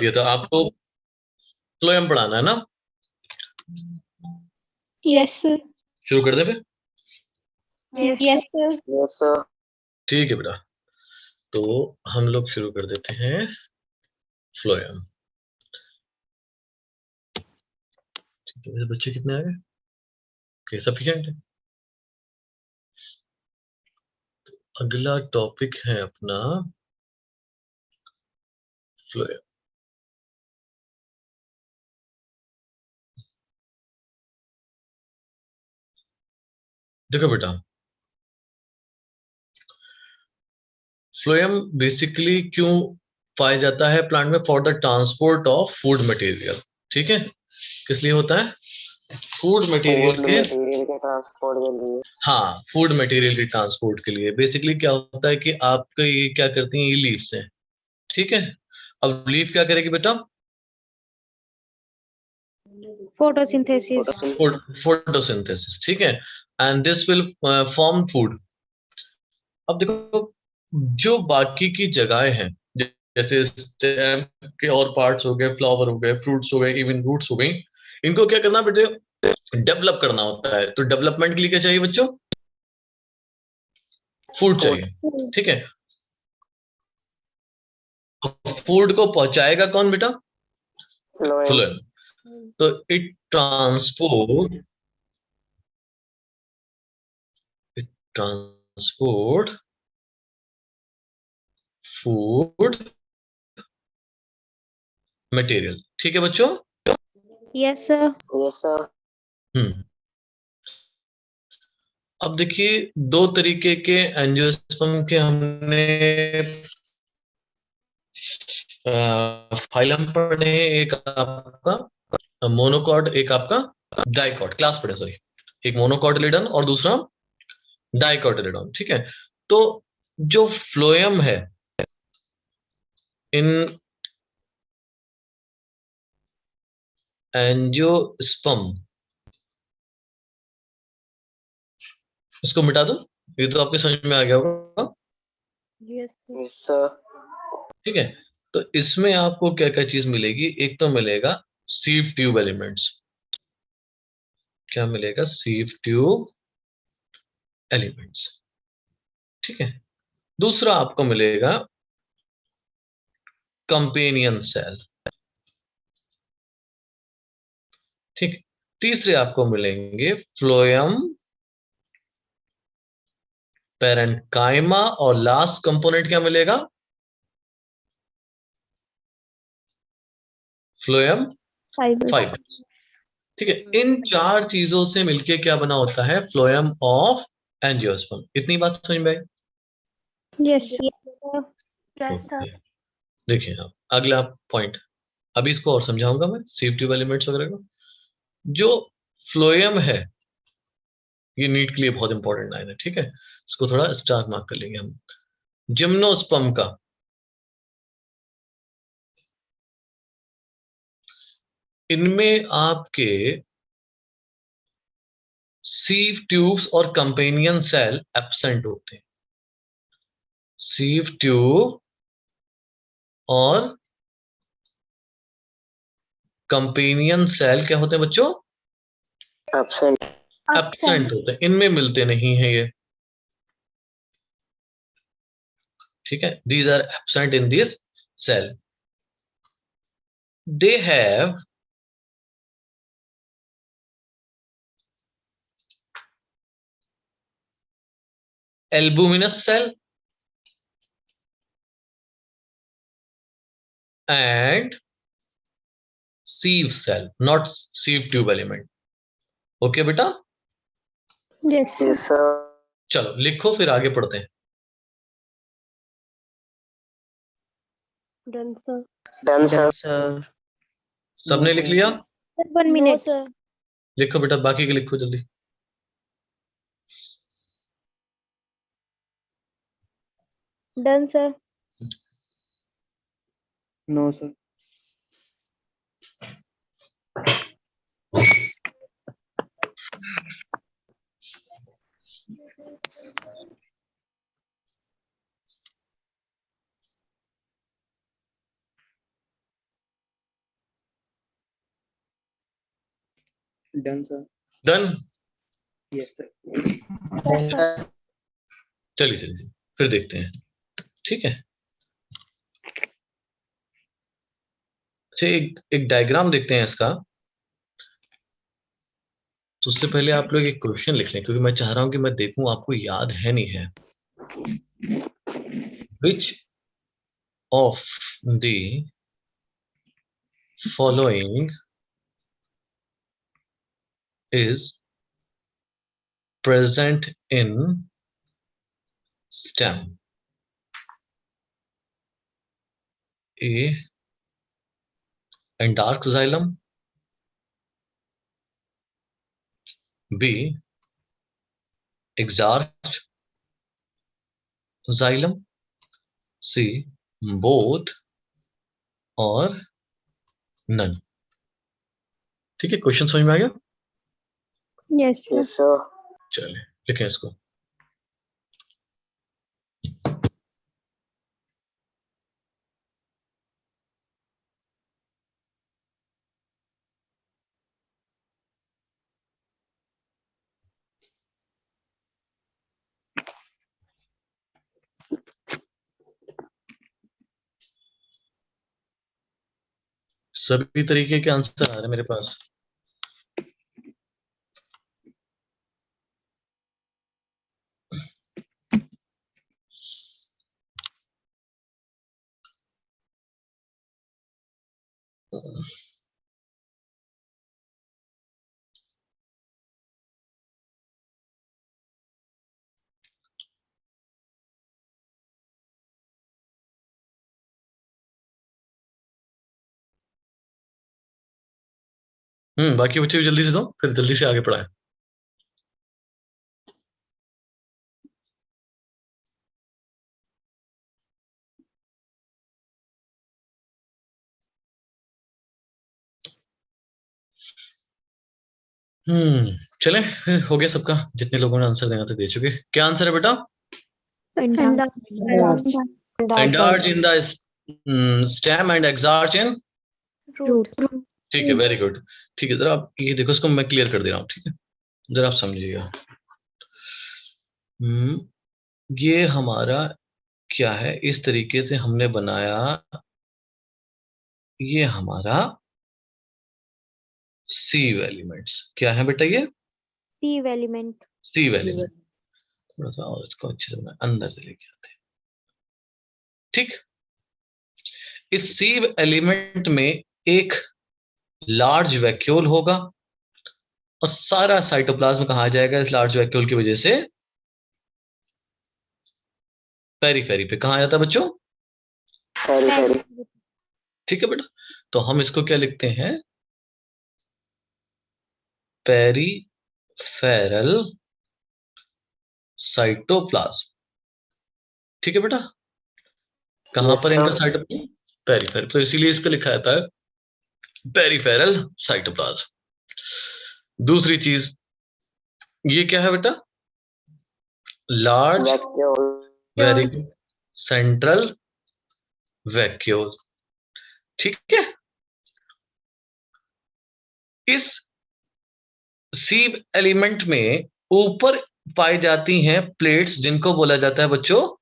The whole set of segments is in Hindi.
दिया था आपको, फ्लोएम पढ़ाना है ना? Yes sir. शुरू कर दे फिर। Yes sir. Yes sir. ठीक है बेटा, तो हम लोग शुरू कर देते हैं फ्लोएम। ठीक है, मेरे बच्चे कितने आ गए? ओके, सफिशिएंट है। अगला टॉपिक है अपना फ्लोएम। देखो बेटा, फ्लोएम बेसिकली क्यों पाया जाता है प्लांट में? For the transport of food material. ठीक है, किस लिए होता है? फूड मटेरियल के ट्रांसपोर्ट के लिए। हाँ, फूड मटेरियल के ट्रांसपोर्ट के लिए। बेसिकली क्या होता है कि आपका ये क्या करती हैं, ये लीव्स हैं। ठीक है, अब लीफ क्या करेगी बेटा? फोटोसिंथेसिस। फोटोसिंथेसिस। ठीक है, and this will form food. अब देखो, जो बाकी की जगहें हैं, जैसे स्टेम के और पार्ट्स हो गए, फ्लावर हो गए, फ्रूट्स हो गए, इवन रूट्स हो गई, इनको क्या करना बेटे? डेवलप करना होता है। तो डेवलपमेंट के लिए क्या चाहिए बच्चों? फूड चाहिए। ठीक है, फूड को पहुंचाएगा कौन बेटा? फ्लोएम। तो इट ट्रांसपोर्ट फूड मटेरियल। ठीक है बच्चों? Yes sir. Yes sir. अब देखिए, दो तरीके के एंजियोस्पर्म के हमने फाइलम पढ़े। एक आपका मोनोकॉट, एक आपका डाइकॉट। क्लास पढ़े, सॉरी। एक मोनोकॉटिलिडन और दूसरा डाइकॉटिलिडन। ठीक है, तो जो फ्लोएम है इन एंजियोस्पर्म, इसको मिटा दो। ये तो आपके समझ में आ गया होगा। Yes sir. ठीक है, तो इसमें आपको क्या क्या चीज मिलेगी? एक तो मिलेगा सीव ट्यूब एलिमेंट्स। क्या मिलेगा? Sieve tube elements. ठीक है, दूसरा आपको मिलेगा कंपेनियन सेल। ठीक, तीसरे आपको मिलेंगे फ्लोएम, पैरेन्काइमा, और लास्ट कंपोनेंट क्या मिलेगा? Phloem fiber. ठीक है, इन चार चीजों से मिलके क्या बना होता है? Phloem of angiosperm. इतनी बात समझ में आई? यस। ओके, देखिए अब अगला पॉइंट, अभी इसको और समझाऊंगा मैं, सीव ट्यूब एलिमेंट्स वगैरह को। जो फ्लोएम है, ये नीट के लिए बहुत इंपॉर्टेंट लाइन है। ठीक है, इसको थोड़ा स्टार मार्क कर लेंगे हम। जिम्नोस्पर्म का इनमें आपके सीव ट्यूब्स और कंपेनियन सेल एब्सेंट होते हैं। सीव ट्यूब और कंपेनियन सेल क्या होते हैं बच्चों? एब्सेंट। एब्सेंट होते हैं, इनमें मिलते नहीं है ये। ठीक है, these are absent in this cell. They have albuminous cell and sieve cell, not sieve tube element. Okay बेटा? Yes yes sir. चलो लिखो, फिर आगे पढ़ते हैं। Done sir. Done sir. सबने लिख लिया? 1 मिनट। लिखो बेटा, बाकी के लिखो जल्दी। Done sir. No sir. Done, sir. Done? Yes, sir. Yes, sir. चलिए चलिए फिर देखते हैं, ठीक है। अच्छा, एक डायग्राम देखते हैं इसका। तो उससे पहले आप लोग एक क्वेश्चन लिख लें, क्योंकि मैं चाह रहा हूं कि मैं देखूं आपको याद है नहीं है। Which of the following is present in stem? A. Andark xylem. B. Exarch xylem. C. Both और none. ठीक है, क्वेश्चन समझ में आ गया? Yes, sir. Yes, sir. चलिए लिखें इसको। सभी तरीके के आंसर आ रहे हैं मेरे पास। बाकी बच्चे भी जल्दी से दो, फिर जल्दी से आगे पढ़ाएं। चले, हो गया सबका, जितने लोगों ने आंसर देना था दे चुके। क्या आंसर है बेटा? Endarch in the stem and exarch in Root. ठीक है, वेरी गुड। ठीक है, जरा आप ये देखो, इसको मैं क्लियर कर दे रहा हूँ, ठीक है, जरा आप समझिएगा। ये हमारा क्या है, इस तरीके से हमने बनाया, ये हमारा सीव एलिमेंट्स। क्या है बेटा ये? Sieve element. सीव एलिमेंट। थोड़ा सा और इसको अच्छे से अंदर से लेके आते हैं, ठीक। इस सीव एलिमेंट में एक लार्ज वैक्यूल होगा और सारा साइटोप्लाज्म कहा जाएगा इस लार्ज वैक्यूल की वजह से पेरीफेरी पे। कहा जाता है बच्चों? Very. ठीक है बेटा, तो हम इसको क्या लिखते हैं? Peripheral cytoplasm. ठीक है बेटा, कहां Yes, पर इनका sir. साइटोप्लाज्म? पेरीफेरल, तो इसीलिए इसको लिखा जाता है पेरीफेरल साइटोप्लाज्म। दूसरी चीज, ये क्या है बेटा? Large Vacuole. Very central vacuole. ठीक है, इस सीव एलिमेंट में ऊपर पाई जाती हैं प्लेट्स, जिनको बोला जाता है बच्चों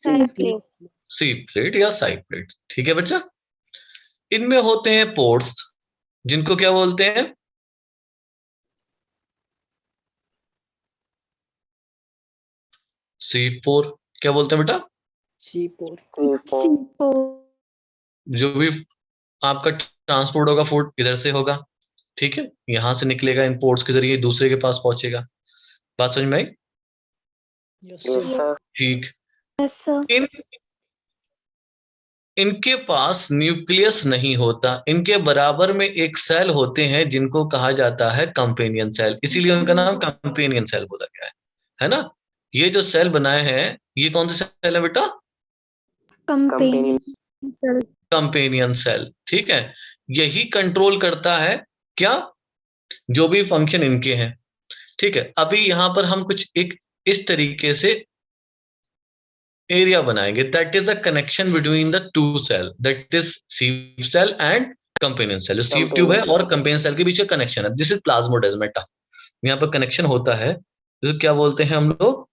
Side plate. सी प्लेट या साइड प्लेट। ठीक है बच्चा, इनमें होते हैं पोर्स, जिनको क्या बोलते हैं? सी पोर। क्या बोलते हैं बेटा? C4. जो भी आपका ट्रांसपोर्ट होगा फूड इधर से होगा, ठीक है, यहां से निकलेगा, इन पोर्ट्स के जरिए दूसरे के पास पहुंचेगा। बात समझ में आई? Yes, sir. ठीक। Yes, sir. इनके पास न्यूक्लियस नहीं होता, इनके बराबर में एक सेल होते हैं जिनको कहा जाता है कंपेनियन सेल, इसीलिए उनका नाम कंपेनियन सेल बोला गया है ना। ये जो सेल बनाए हैं, ये कौन से सेल है बेटा? Companion cell. Companion cell. ठीक है, यही कंट्रोल करता है क्या? जो भी फंक्शन इनके हैं। ठीक है, अभी यहां पर हम कुछ एक इस तरीके से एरिया बनाएंगे, that is the connection between the two cell, that is sieve cell and companion cell, sieve tube है और कंपेनियन सेल के बीच का कनेक्शन है, दिस इज प्लाज्मोडेस्माटा। यहाँ पर कनेक्शन होता है, तो क्या बोलते हैं हम लोग?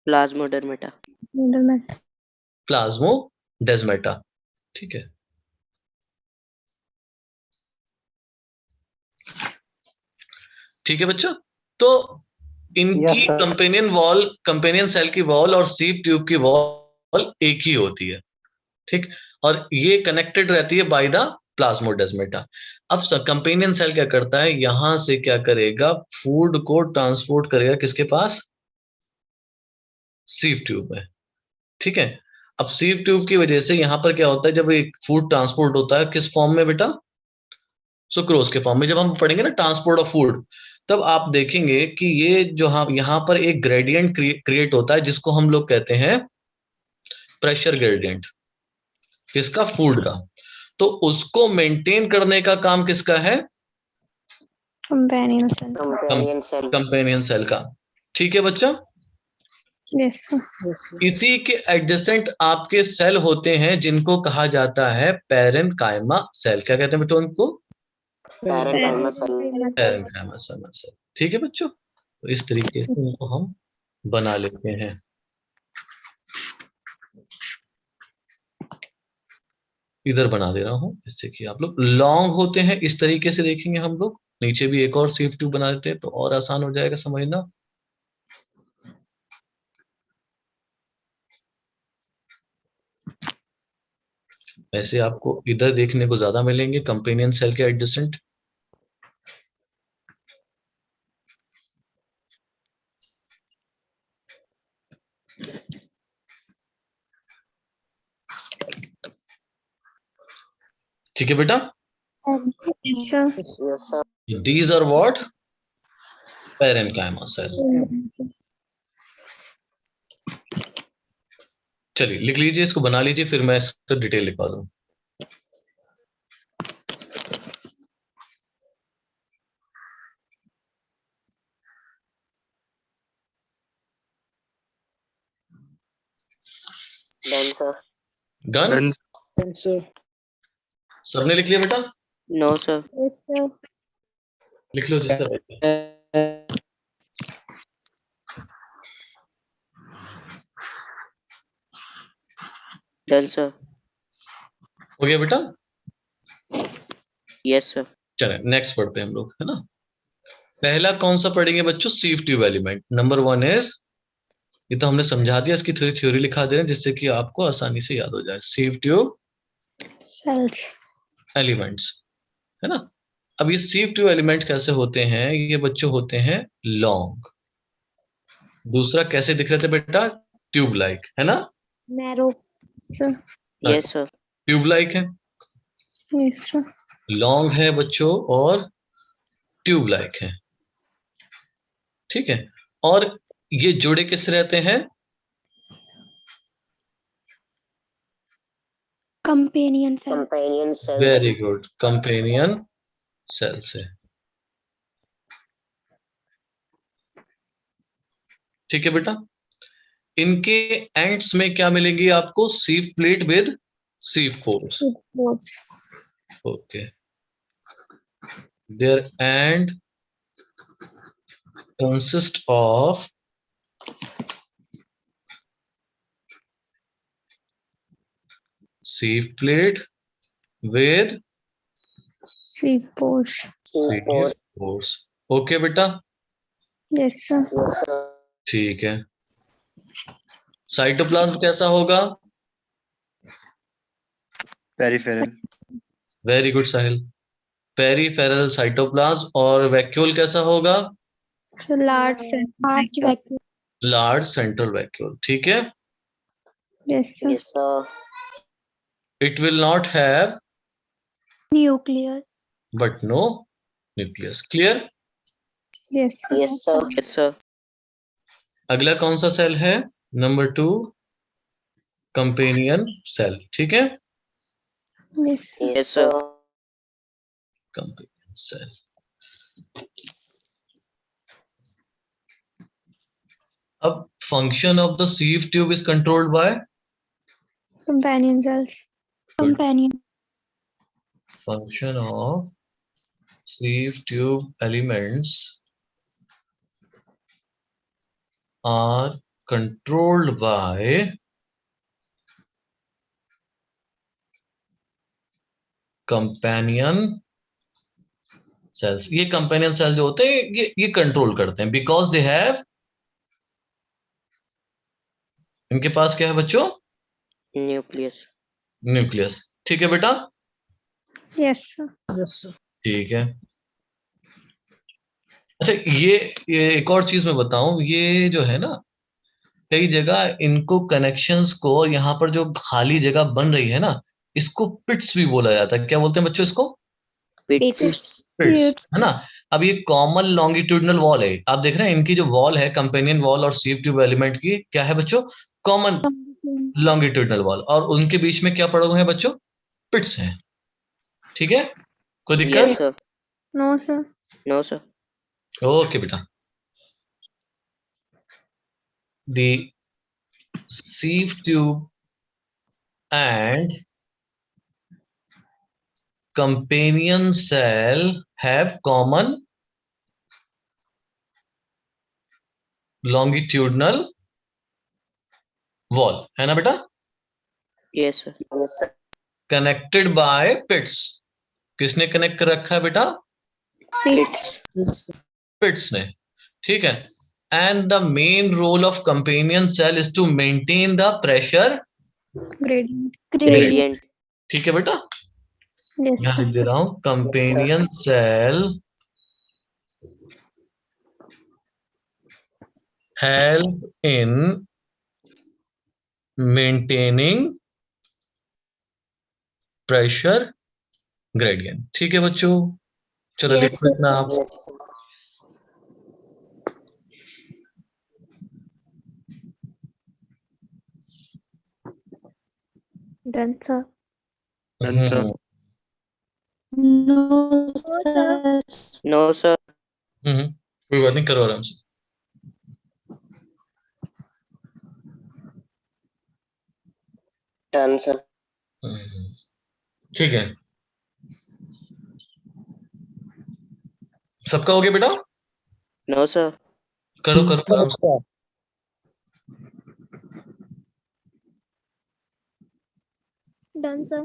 प्लाज्मोडर्मेटा। प्लाज्मोडेस्माटा। ठीक है, ठीक है बच्चों। तो इनकी कंपेनियन वॉल, कंपेनियन सेल की वॉल और सीव ट्यूब की वॉल एक ही होती है, ठीक। और ये कनेक्टेड रहती है बाय द प्लाज्मोडेस्माटा। अब कंपेनियन सेल क्या करता है, यहां से क्या करेगा, फूड को ट्रांसपोर्ट करेगा किसके पास? सीव ट्यूब में, ठीक है। अब सीव ट्यूब की वजह से यहां पर क्या होता है, जब एक फूड ट्रांसपोर्ट होता है किस फॉर्म में बेटा? सुक्रोज के फॉर्म में। जब हम पढ़ेंगे ना ट्रांसपोर्ट ऑफ फूड, तब आप देखेंगे कि ये जो हम यहाँ पर एक ग्रेडियंट क्रिएट होता है जिसको हम लोग कहते हैं प्रेशर ग्रेडियंट, किसका? फूड का। तो उसको मेंटेन करने का काम किसका है? Companion cell. कंपेनियन सेल का, ठीक है बच्चा। यस इसी के एडजेसेंट आपके सेल होते हैं जिनको कहा जाता है पैरेनकाइमा सेल। क्या कहते हैं बेटा उनको? Parenchyma cell. ठीक है बच्चों, तो इस तरीके से उनको हम बना लेते हैं। इधर बना दे रहा हूं जिससे कि आप लोग लॉन्ग होते हैं, इस तरीके से देखेंगे हम लोग। नीचे भी एक और सीव ट्यूब बना देते हैं तो और आसान हो जाएगा समझना। ऐसे आपको इधर देखने को ज्यादा मिलेंगे कंपेनियन सेल के एडजेसेंट। ठीक है बेटा, these are what? Parenchyma cell. चलिए लिख लीजिए, इसको बना लीजिए, फिर मैं इसको डिटेल लिखवा दूं। Done sir. डन? सर। सबने लिख लिया बेटा? No sir. Yes sir. लिख लो जिसका। Done sir. हो गया बेटा? Yes sir. चले नेक्स्ट पढ़ते हैं हम लोग, है ना। पहला कौन सा पढ़ेंगे बच्चों? Sieve tube element. Number 1 is, ये तो हमने समझा दिया, इसकी थोड़ी थ्योरी लिखा दे रहे हैं जिससे कि आपको आसानी से याद हो जाए। सीव ट्यूब सेल्स एलिमेंट्स, है ना। अब ये सीव ट्यूब एलिमेंट्स कैसे होते हैं? ये बच्चों होते हैं लॉन्ग। दूसरा कैसे दिख रहे थे बेटा? ट्यूब लाइक, है ना। Narrow sir. Yes sir. Tube like है, यस सर। लॉन्ग है बच्चों और ट्यूब लाइक है, ठीक है। और ये जुड़े किससे रहते हैं? Companion cell. Companion cell. Very good, companion cell से, ठीक है बेटा। इनके एंड्स में क्या मिलेंगी आपको? Sieve plate with sieve pores. Okay, their end consist of sieve plate with sieve pores. sieve pores। Okay बेटा, यस सर। ठीक है। साइटोप्लाज्म कैसा होगा? Peripheral. Very good Sahil, peripheral cytoplasm. और वैक्यूल कैसा होगा? Large vacuole. Large central vacuole, ठीक है। Yes sir. It will not have nucleus. But no nucleus. Clear? Yes sir. Yes sir. अगला कौन सा सेल है? नंबर 2, कंपेनियन सेल, ठीक है। Yes sir. Companion cell. अब function of the sieve tube is controlled by companion cells. Companion function of sieve tube elements are controlled by companion cells. ये companion cells जो होते हैं ये कंट्रोल करते हैं because they have, इनके पास क्या है बच्चों? न्यूक्लियस। न्यूक्लियस। ठीक है बेटा? Yes, sir. ठीक है। अच्छा ये एक और चीज मैं बताऊं, ये जो है ना कई जगह इनको कनेक्शंस को, और यहाँ पर जो खाली जगह बन रही है ना, इसको पिट्स भी बोला जाता है। क्या बोलते हैं बच्चों इसको? पिट्स। पिट्स, है ना। अब ये कॉमन लॉन्गिट्यूडनल वॉल है, आप देख रहे हैं इनकी जो वॉल है कंपेनियन वॉल और सीव ट्यूब एलिमेंट की, क्या है बच्चों? कॉमन लॉन्गिट्यूडनल वॉल, और उनके बीच में क्या पड़े हुए हैं बच्चों? पिट्स हैं। ठीक है, कोई Yes, दिक्कत? sir. No, sir. No, sir. Okay बेटा। The sieve tube and companion cell have common longitudinal wall, है ना बेटा? Yes, sir. Yes, sir. Connected by pits. किसने कनेक्ट कर रखा है बेटा? Pits. पिट्स ने। ठीक है। And the main role of companion cell is to maintain the pressure Gradient. Gradient. ठीक है बेटा? Yes, यहाँ sir. लिख दे रहा हूं, companion cell help in maintaining pressure gradient. ठीक है बच्चों, चलो Yes, लिखो sir. इतना आप। Yes, sir. Done, sir. Done, sir. No, sir. No, sir. कोई बात नहीं, करो आराम से। Done, sir. ठीक है, सबका हो गया बेटा? No, sir. करो करो आराम से। Done, sir.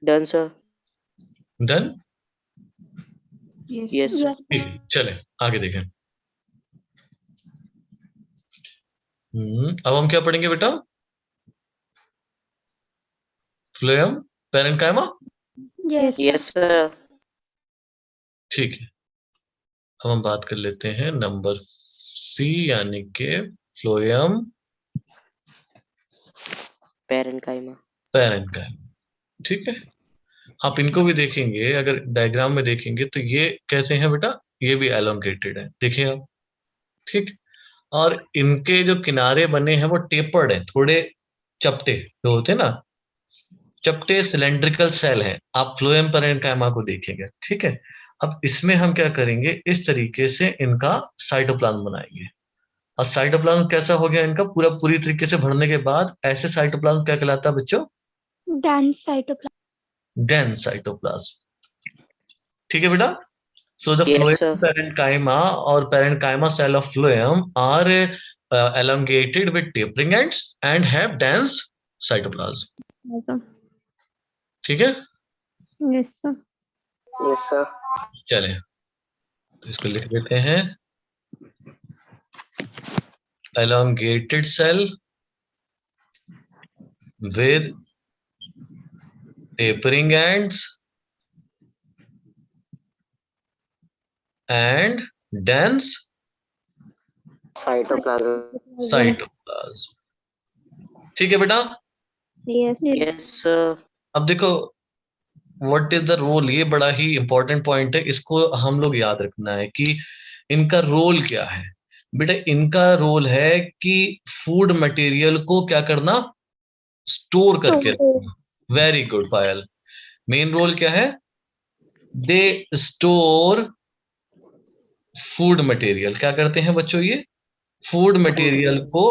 Done, sir. Done. Yes, Yes, sir. ठीक है, चले आगे देखें। अब हम क्या पढ़ेंगे बेटा? Phloem parenchyma. Yes. Yes, sir. ठीक है, अब हम बात कर लेते हैं नंबर सी, यानी के फ्लोएम Parenchyma. पैरेन्काइमा। ठीक है, आप इनको भी देखेंगे, अगर डायग्राम में देखेंगे तो ये कैसे हैं बेटा? ये भी एलोंगेटेड है, देखिए आप। ठीक, और इनके जो किनारे बने हैं वो टेपर्ड है, थोड़े चपटे जो होते हैं ना, चपटे सिलेंड्रिकल सेल है। आप फ्लोएम पैरेन्काइमा को देखेंगे। ठीक है, अब इसमें हम क्या करेंगे, इस तरीके से इनका साइटोप्लाज्म बनाएंगे। और साइटोप्लाज्म कैसा हो गया इनका? पूरी तरीके से भरने के बाद ऐसे साइटोप्लाज्म क्या कहलाता है बच्चों? Dense cytoplasm. Dense cytoplasm. ठीक है बेटा? So the Yes, phloem sir. parenchyma or parenchyma cell of phloem are elongated with tapering ends and have dense cytoplasm. Yes, sir. ठीक है, Yes, sir. Yes, sir. चले तो इसको लिख देते हैं। elongated cell with tapering ends and dense Cytoplasm. cytoplasm। ठीक है बेटा? Yes. Yes, sir. अब देखो व्हाट इज द रोल, ये बड़ा ही इंपॉर्टेंट पॉइंट है, इसको हम लोग याद रखना है कि इनका रोल क्या है। बेटा इनका रोल है कि फूड मटेरियल को क्या करना? स्टोर करके रखना। वेरी गुड पायल। मेन रोल क्या है? They store food material. क्या करते हैं बच्चों ये? फूड मटेरियल को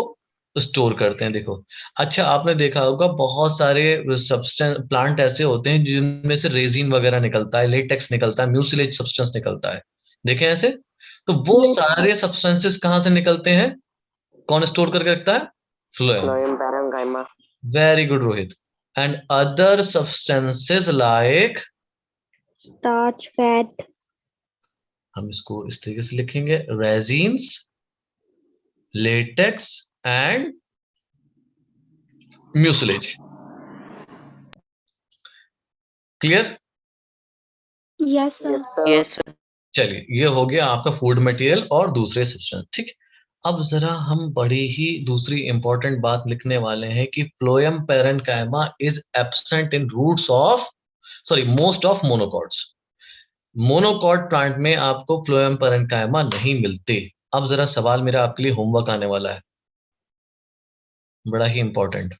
स्टोर करते हैं। देखो, अच्छा आपने देखा होगा बहुत सारे सब्सटेंस प्लांट ऐसे होते हैं जिनमें से रेजिन वगैरह निकलता है, लेटेक्स निकलता है, म्यूसिलेज सब्सटेंस निकलता है। देखें ऐसे, तो वो Yes. सारे सब्सटेंसेस कहाँ से निकलते हैं? कौन स्टोर करके रखता है? Phloem. Phloem parenchyma. Very good Rohit. And other substances like, Starch, fat. हम इसको इस तरीके से लिखेंगे, resins, latex and mucilage. Clear? Yes, sir. Yes, sir. Yes, sir. चलिए, ये हो गया आपका फूड मटेरियल और दूसरे सब्सटेंस। ठीक, अब जरा हम बड़ी ही दूसरी इंपॉर्टेंट बात लिखने वाले हैं कि phloem parenchyma is absent in roots of, sorry, most of monocots. Monocot plant में आपको फ्लोएम पैरेन्काइमा नहीं मिलते। अब जरा सवाल मेरा आपके लिए होमवर्क आने वाला है, बड़ा ही important.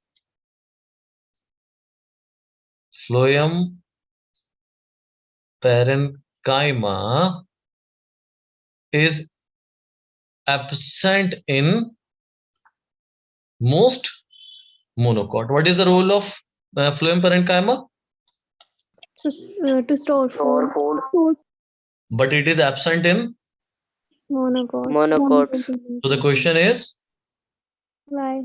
Phloem parenchyma is absent in most monocot. What is the role of phloem parenchyma? To store Store food. food. But it is absent in. Monocot. Monocots. So the question is, Why?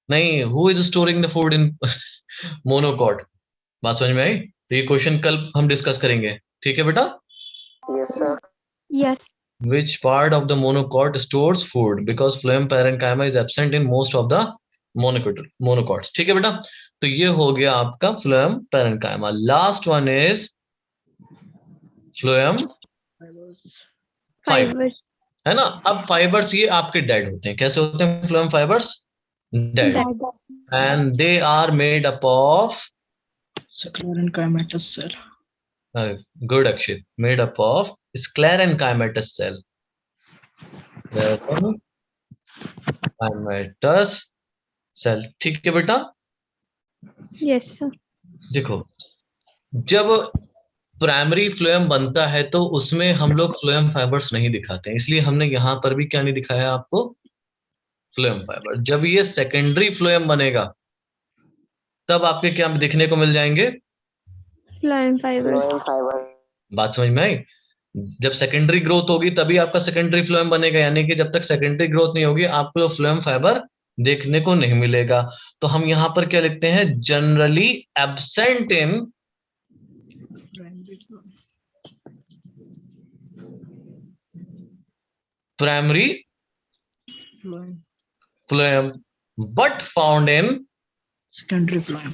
नहीं, who is storing the food in monocot? बात समझ में आई? तो ये क्वेश्चन कल हम डिस्कस करेंगे, ठीक है बेटा? Yes, sir. Yes. Which part of the monocot stores food? Because phloem parenchyma is absent in most of the monocots. ठीक है बेटा? तो ये हो गया आपका phloem parenchyma. Last one is phloem Fibers. है ना? अब फाइबर्स ये आपके डेड होते हैं। कैसे होते हैं phloem fibres? Dead. And they are made up of sclerenchymatous cell. Good Akshit, made up of sclerenchymatous cell. sclerenchymatous cell, ठीक है बेटा? Yes, sir. देखो, जब प्राइमरी फ्लोएम बनता है तो उसमें हम लोग फ्लोएम फाइबर्स नहीं दिखाते हैं, इसलिए हमने यहाँ पर भी क्या नहीं दिखाया आपको? Phloem fibre. जब ये सेकेंडरी फ्लोएम बनेगा तब आपके क्या दिखने को मिल जाएंगे? Phloem fibers. Phloem fiber. बात समझ में आई? जब सेकेंडरी ग्रोथ होगी तभी आपका सेकेंडरी फ्लोएम बनेगा, यानी कि जब तक सेकेंडरी ग्रोथ नहीं होगी आपको फ्लोएम फाइबर देखने को नहीं मिलेगा। तो हम यहाँ पर क्या लिखते हैं? Generally absent in primary Phloem. phloem but found in Secondary phloem.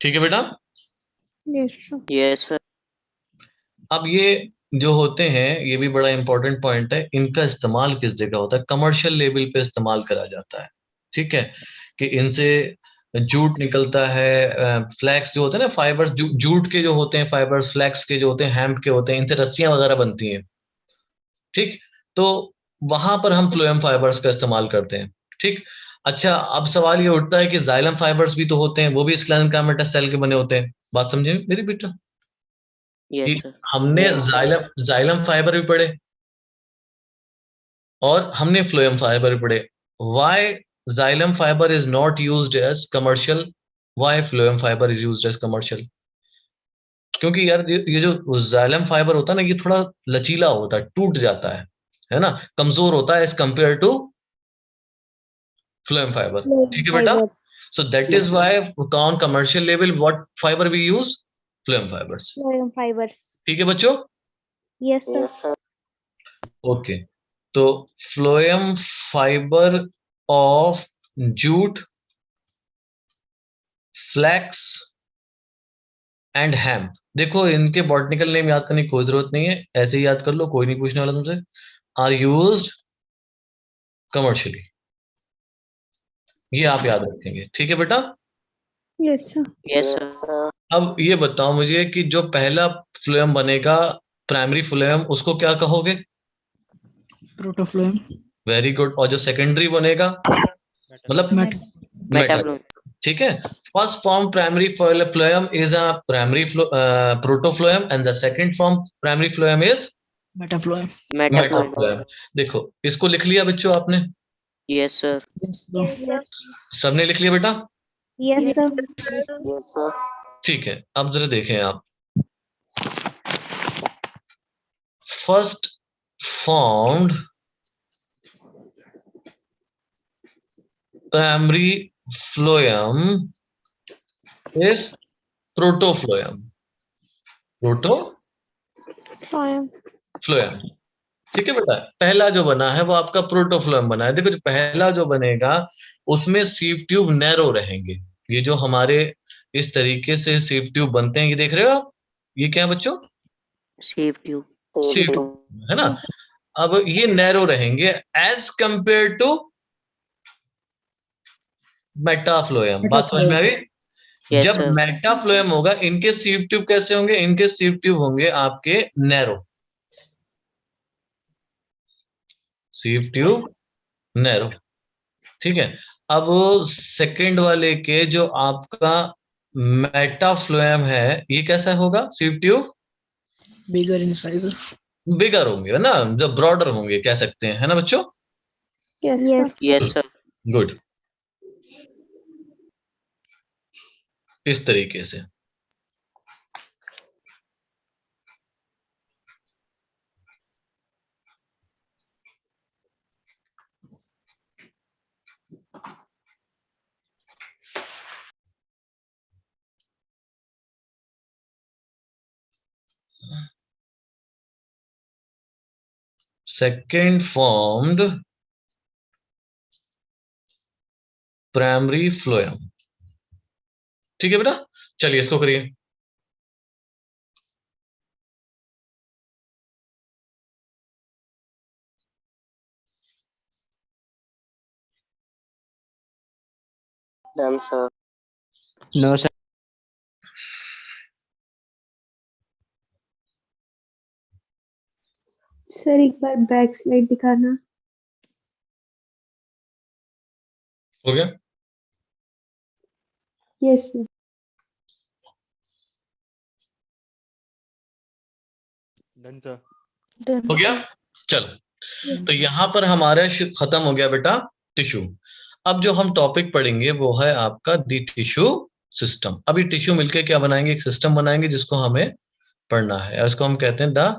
ठीक है बेटा? Yes, sir. Yes, sir. अब ये जो होते हैं ये भी बड़ा इंपॉर्टेंट पॉइंट है, इनका इस्तेमाल किस जगह होता है? कमर्शियल लेवल पे इस्तेमाल करा जाता है। ठीक है, कि इनसे जूट निकलता है, फ्लैक्स जो होते हैं ना, फाइबर्स, जूट के जो होते हैं फाइबर्स, फ्लैक्स के जो होते हैं, हेम्प के होते हैं, इनसे रस्सियां वगैरह बनती हैं। ठीक, तो वहां पर हम फ्लोएम फाइबर्स का इस्तेमाल करते हैं। ठीक, अच्छा अब सवाल ये उठता है कि जाइलम फाइबर्स भी तो होते हैं, वो भी स्क्लेरेन्काइमेटस सेल के बने होते हैं। बात समझे मेरी बेटा? Yes, कि sir. हमने जाइलम फाइबर भी पढ़े और हमने फ्लोएम फाइबर भी पढ़े। Why xylem fibre is not used as commercial, why phloem fibre is used as commercial? क्योंकि यार ये जो जाइलम फाइबर होता है ना, ये थोड़ा लचीला होता है, टूट जाता है ना, कमजोर होता है as compare to phloem fiber. ठीक है बेटा? So that is why on commercial level what fiber we use? Phloem fibers. Phloem fibers. ठीक है बच्चों? Yes, sir. Yes, sir. Okay, तो phloem fiber of jute, flax and hemp. देखो, इनके बॉटनिकल नेम याद करने की कोई जरूरत नहीं है, ऐसे ही याद कर लो, कोई नहीं पूछने वाला तुमसे। आर यूज्ड कमर्शियली, ये आप याद रखेंगे। ठीक है बेटा? Yes, sir. Yes, sir. Yes, sir. अब ये बताओ मुझे कि जो पहला फ्लोएम बनेगा, प्राइमरी फ्लोएम, उसको क्या कहोगे? Protophlloem. Very good. और जो सेकेंडरी बनेगा, मतलब Met- मेटा। Metaphlloem. ठीक है. First form primary phloem is a primary protophloem and the second form primary phloem is Metafloem. Metafloem. Metaphloem. देखो इसको लिख लिया बच्चों आपने? Yes, sir. Yes, sir. सबने लिख लिया बेटा? Yes, sir. Yes, sir. ठीक है. अब जरा देखें आप. First formed primary phloem is protophloem. Phloem. Phloem. ठीक है बेटा. पहला जो बना है वो आपका प्रोटोफ्लोएम बना है. देखो जो पहला जो बनेगा उसमें सीव ट्यूब नैरो रहेंगे. ये जो हमारे इस तरीके से सीव ट्यूब बनते हैं, ये देख रहे हो आप? ये क्या है बच्चों? Save you. सीव ट्यूब है ना. अब ये नैरो रहेंगे एज कंपेयर टू मेटाफ्लोएम. बात समझ में आ गई? Yes, जब sir. मेटाफ्लोएम होगा इनके सीव ट्यूब कैसे होंगे? इनके सीव ट्यूब होंगे आपके नैरो. Sieve tube narrow. ठीक है. अब सेकंड वाले के जो आपका मेटाफ्लोएम है ये कैसा होगा? Sieve tube Bigger in size. बिगर होंगे है ना, जो ब्रॉडर होंगे कह सकते हैं, है ना बच्चों? Yes, sir. Yes, sir. Good. इस तरीके से. Second formed primary phloem. ठीक है बेटा. चलिए इसको करिए. Done, sir. No, sir. Sir एक बार बैक स्लाइड दिखाना. हो गया? Yes, sir. Done, sir. Done. हो गया. चलो. Yes. तो यहां पर हमारा खत्म हो गया बेटा टिश्यू. अब जो हम टॉपिक पढ़ेंगे वो है आपका दी टिश्यू सिस्टम. अभी टिश्यू मिलके क्या बनाएंगे? एक सिस्टम बनाएंगे जिसको हमें पढ़ना है. इसको हम कहते हैं द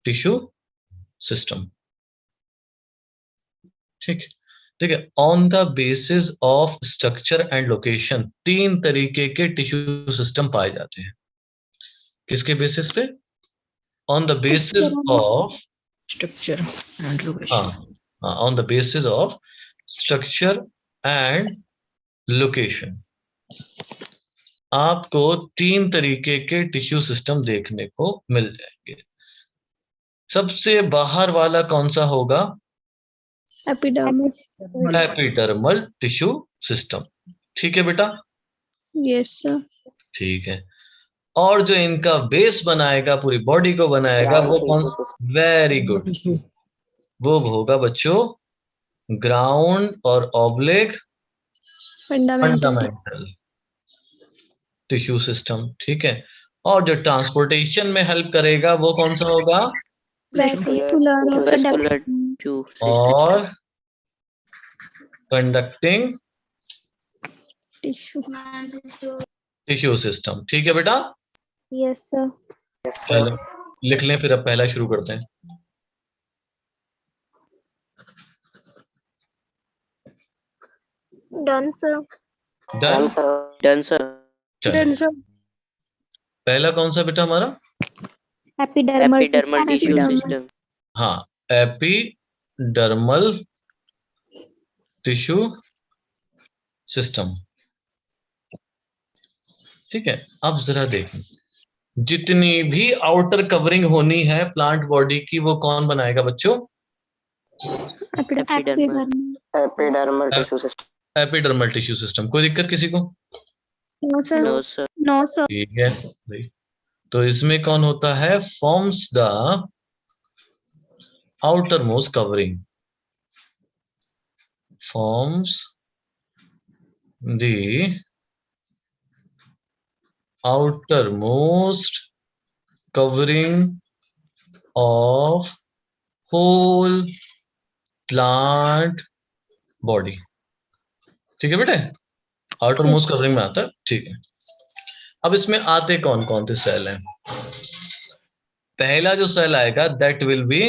टिश्यू सिस्टम. ठीक है. ठीक है. On the basis of structure and location 3 तरीके के टिश्यू सिस्टम पाए जाते हैं. किसके बेसिस पे? On the basis of Structure and location. on the basis of structure and location. आपको 3 तरीके के टिश्यू सिस्टम देखने को मिल जाएंगे. सबसे बाहर वाला कौन सा होगा? Epidermis. Epidermal tissue system. ठीक है बेटा. Yes, sir. ठीक है. और जो इनका बेस बनाएगा, पूरी बॉडी को बनाएगा, वो कौन? Very good. Tissue. वो होगा बच्चों ग्राउंड और oblique Fundamental. Fundamental tissue system. ठीक है. और जो ट्रांसपोर्टेशन में हेल्प करेगा वो कौन सा होगा? Vascular or Vascular conducting. tissue. और कंडक्टिंग Tissue. Tissue system. ठीक है बेटा. Yes, sir. Yes, sir. चलो लिख लें, फिर अब पहला शुरू करते हैं. Done, sir. Done. Done, sir. Done, sir. चलो Done, sir. पहला कौन सा बेटा हमारा? Epidermal. Epidermal tissue system. हाँ, एपिडर्मल टिश्यू सिस्टम. ठीक है. अब जरा देखें, जितनी भी आउटर कवरिंग होनी है प्लांट बॉडी की वो कौन बनाएगा बच्चों? Epidermal. Epidermal tissue system. Epidermal tissue system. कोई दिक्कत किसी को? No, sir. No, sir. No, sir. ठीक है भाई. तो इसमें कौन होता है? Forms the outer most covering. Forms the outermost covering of whole plant body। ठीक है बेटे, आउटर मोस्ट कवरिंग में आता है। ठीक है, अब इसमें आते कौन कौन से सेल हैं? पहला जो सेल आएगा that will be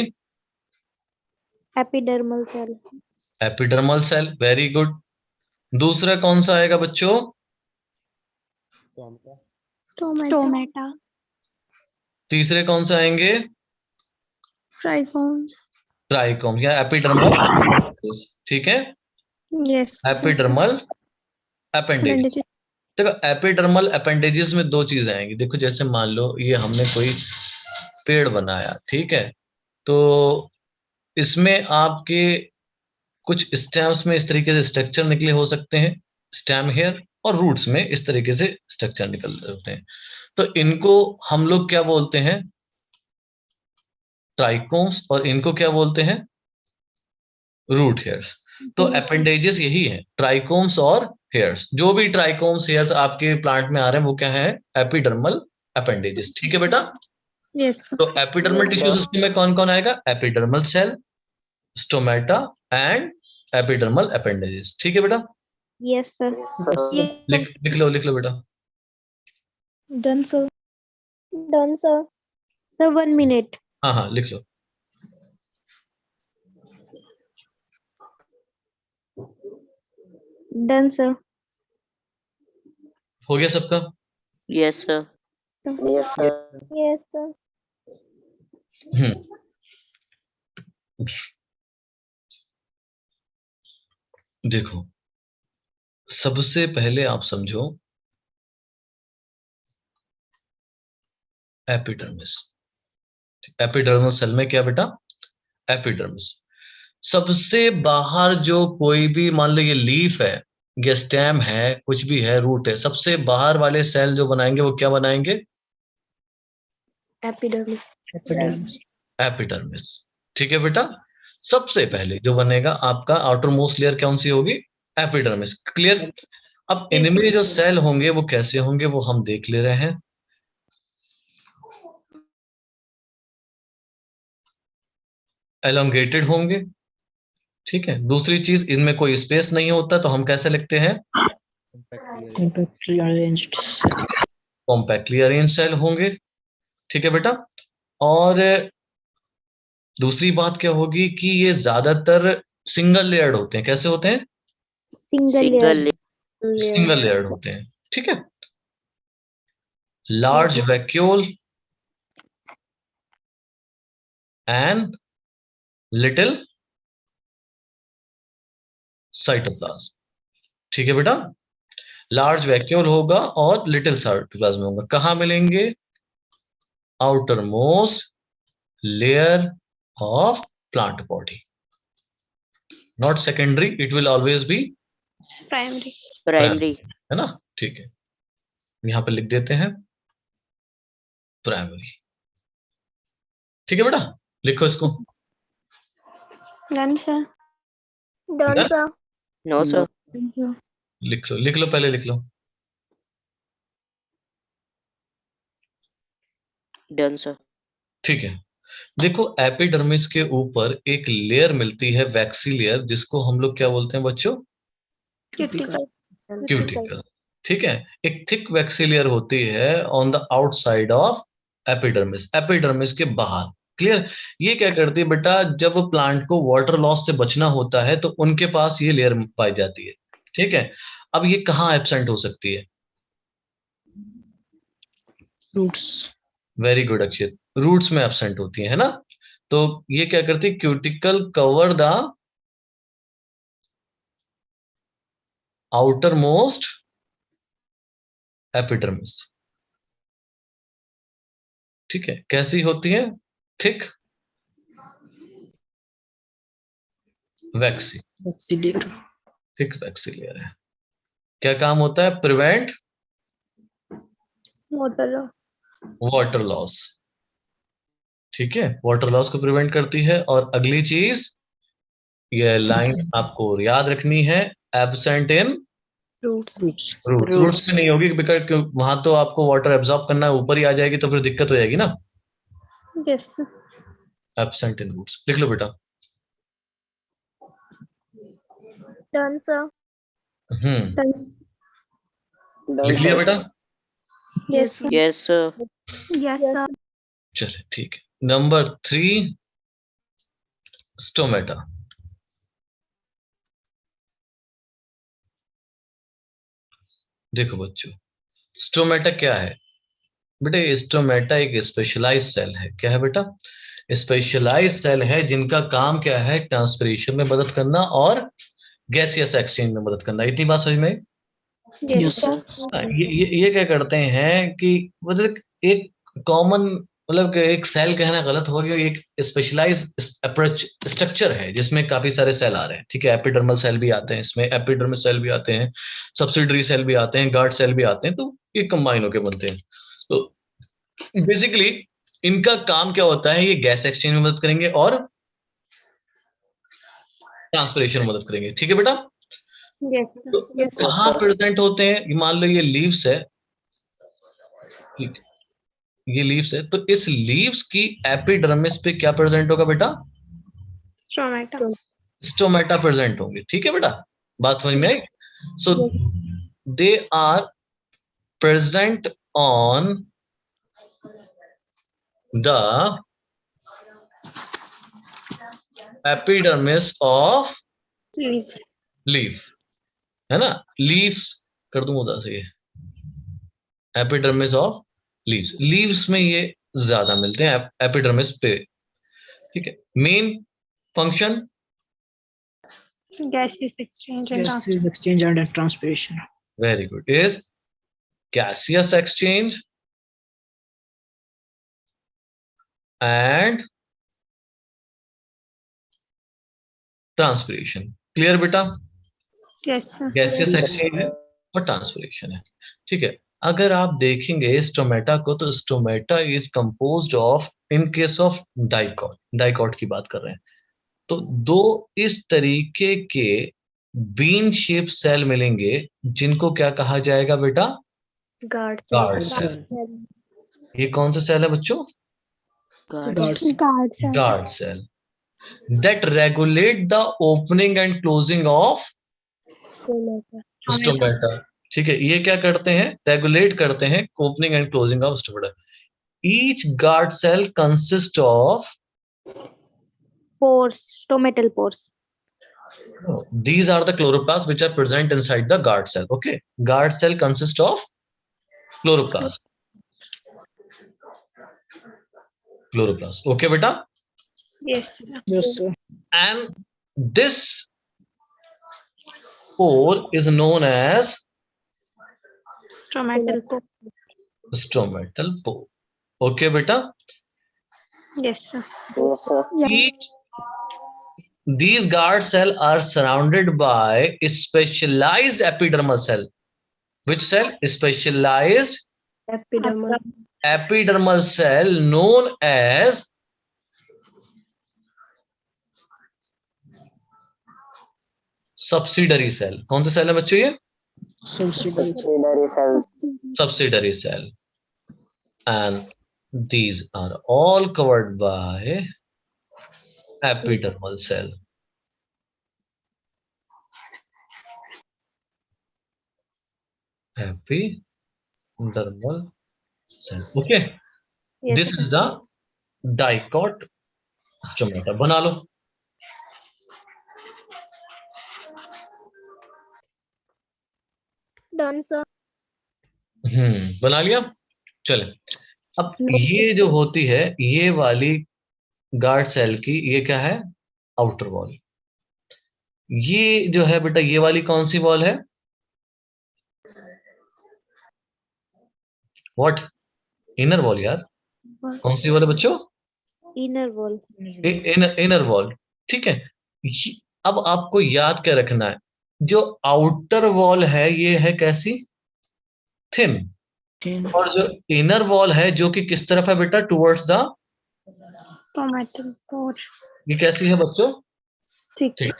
epidermal cell. Epidermal cell, very good. दूसरा कौन सा आएगा बच्चों? स्टोमेटा। तीसरे कौन से आएंगे? ट्राइकोम्स। ट्राइकोम या एपिडर्मल। ठीक है, यस। Epidermal appendage. देखो एपिडर्मल अपेंडेजेस में दो चीजें आएंगी। देखो जैसे मान लो ये हमने कोई पेड़ बनाया, ठीक है, तो इसमें आपके कुछ स्टेम्स में इस तरीके से स्ट्रक्चर निकले हो सकते हैं, स्टेम हेयर, और रूट्स में इस तरीके से स्ट्रक्चर निकल रहे होते हैं। तो इनको हम लोग क्या बोलते हैं? ट्राइकोम्स। और इनको क्या बोलते हैं? Root hairs. तो अपेंडेजेस यही है, ट्राइकोम्स और हेयर्स। जो भी ट्राइकोम्स हेयर्स आपके प्लांट में आ रहे हैं वो क्या है? Epidermal appendages. ठीक है बेटा। यस। तो epidermal Yes, tissue sir. System में कौन कौन आएगा? Epidermal cell, stomata and epidermal appendages. ठीक है बेटा, यस सर। Yes, sir. लिख लो बेटा। Done sir. Done sir. Sir 1 minute. हाँ हाँ लिख लो। Done sir. हो गया सबका? Yes, sir. Yes, sir. Yes sir. Hmm, देखो सबसे पहले आप समझो एपिडर्मिस। एपिडर्मल सेल में क्या बेटा? एपिडर्मिस। सबसे बाहर जो कोई भी, मान लो ये लीफ है, ये स्टेम है, कुछ भी है, रूट है, सबसे बाहर वाले सेल जो बनाएंगे वो क्या बनाएंगे? Epidermis. एपिडर्मिस। ठीक है बेटा, सबसे पहले जो बनेगा आपका आउटर मोस्ट लेयर कौन सी होगी? एपिडर्मिस। क्लियर? अब इनमें जो सेल होंगे वो कैसे होंगे वो हम देख ले रहे हैं। एलोंगेटेड होंगे। ठीक है, दूसरी चीज इनमें कोई स्पेस नहीं होता, तो हम कैसे लिखते हैं? Compactly arranged cell. Compactly arrange cell होंगे। ठीक है बेटा। और दूसरी बात क्या होगी कि ये ज्यादातर सिंगल लेयर्ड होते हैं। कैसे होते हैं? Single Single layer. Single layered होते हैं। ठीक है, large vacuole and little cytoplasm. ठीक है बेटा, लार्ज वैक्यूल होगा और लिटिल साइटोप्लाज्म होगा। कहाँ मिलेंगे? Outer most layer of plant body, not secondary, it will always be primary. primary. है ना। ठीक है, यहां पे लिख देते हैं प्राइमरी। ठीक है बेटा, लिखो इसको। Done sir. Done? Sir. No, sir. लिख लो पहले लिख लो। Done, sir. ठीक है, देखो एपिडर्मिस के ऊपर एक लेयर मिलती है, वैक्सी लेयर, जिसको हम लोग क्या बोलते हैं बच्चों? क्यूटिकल। ठीक है, एक थिक वैक्सी लेयर होती है on the outside of epidermis, epidermis के बाहर। क्लियर? ये क्या करती है बेटा, जब प्लांट को वाटर लॉस से बचना होता है तो उनके पास ये लेयर पाई जाती है। ठीक है, अब ये कहाँ एब्सेंट हो सकती है? Roots. Very good Akshit, roots में एब्सेंट होती है ना। तो ये क्या करती है? Cuticle cover the outermost epidermis. ठीक है, कैसी होती है? Thick waxy, Oxidator. Thick waxy layer है। क्या काम होता है? Prevent water loss. ठीक है, वाटर लॉस को प्रिवेंट करती है। और अगली चीज, ये लाइन आपको याद रखनी है, absent in Roots. Roots. Roots में नहीं होगी, बिकॉज वहां तो आपको वाटर एब्जॉर्ब करना है, ऊपर ही आ जाएगी तो फिर दिक्कत हो जाएगी ना। Yes, sir. Absent in roots लिख लो बेटा। Done, sir. हम्म, Done, लिख लिया sir. बेटा। Yes, sir. Yes, sir. Yes, sir. चलिए ठीक है। Number 3 stomata. देखो बच्चों, स्टोमेटा क्या है बेटा? स्टोमेटा एक स्पेशलाइज सेल है। क्या है बेटा? स्पेशलाइज सेल है जिनका काम क्या है? ट्रांसपिरेशन में मदद करना और गैसियस एक्सचेंज में मदद करना। इतनी बात समझ में आई? Yes, Yes, sir. ये क्या करते हैं कि मतलब एक कॉमन, मतलब कि एक सेल कहना गलत हो गया, एक स्पेशलाइज अप्रोच स्ट्रक्चर है जिसमें काफी सारे सेल आ रहे हैं। ठीक है, एपिडर्मल सेल भी आते हैं इसमें, एपिडर्मल सेल भी आते हैं, सब्सिडरी सेल भी आते हैं, गार्ड सेल भी आते हैं, तो ये कंबाइन होके बनते हैं। तो बेसिकली इनका काम क्या होता है? ये गैस एक्सचेंज में मदद करेंगे और ट्रांसपिरेशन में मदद करेंगे। ठीक है बेटा? Yes, sir. तो Yes, sir. कहाँ प्रेजेंट होते हैं? मान लो ये लीव्स है, ठीक, ये लीव्स है, तो इस लीव्स की एपिडर्मिस पे क्या प्रेजेंट होगा बेटा? Stomata. स्टोमेटा प्रेजेंट होंगे। ठीक है बेटा, बात समझ में आई? So they are present on the epidermis of Leaves. Leaf, है ना? लीव्स कर दूं उधर से, ये एपिडर्मिस ऑफ लीव्स, लीव्स में ये ज्यादा मिलते हैं एपिडर्मिस पे। ठीक है, main function Gaseous exchange and gases exchange and transpiration. Very good is gaseous exchange and transpiration। Clear बेटा? Yes, sir. Gaseous Yes, exchange है और ट्रांसपिरेशन है। ठीक है, अगर आप देखेंगे स्टोमेटा को, तो stomata is composed of, in case of dicot, dicot की बात कर रहे हैं, तो दो इस तरीके के बीन शेप सेल मिलेंगे जिनको क्या कहा जाएगा बेटा? Guard. Guard cell. सेल। ये कौन सा सेल है बच्चों? Guard. Guards. Guard. Guard cell that regulate the opening and closing of stomata. ठीक है, ये क्या करते हैं? रेगुलेट करते हैं opening and closing of stomata. Each guard cell consist of, Pores. Stomatal pores. these are the chloroplasts which are present inside the guard cell. Okay, guard cell consist of chloroplast, chloroplast। Okay beta? Yes, sir. Yes, sir. And this pore is known as Stomatal pore. stomatal pore। Okay beta? Yes, sir. Yes, sir. Each these guard cell are surrounded by specialized epidermal cell. Which cell? Specialized Epidermal. epidermal cell known as subsidiary cell। कौन सा सेल है बच्चों ये? Subsidiary cells. Subsidiary cell। And these are all covered by epidermal cell। Epidermal cell। Okay, Yes, this sir. is the dicot stomata। बना लो। Done, sir. बना लिया। चले, अब ये जो होती है, ये वाली गार्ड सेल की, ये क्या है? Outer wall. ये जो है बेटा, ये वाली कौन सी वॉल है? व्हाट? इनर वॉल यार। कौन सी वॉल है बच्चों? Inner wall. Inner wall. ठीक है, अब आपको याद क्या रखना है? जो आउटर वॉल है ये है कैसी? थिन। Thin. और जो इनर वॉल है जो कि किस तरफ है बेटा? Towards the, Stomatal pore. ये कैसी है बच्चों? Thick. ठीक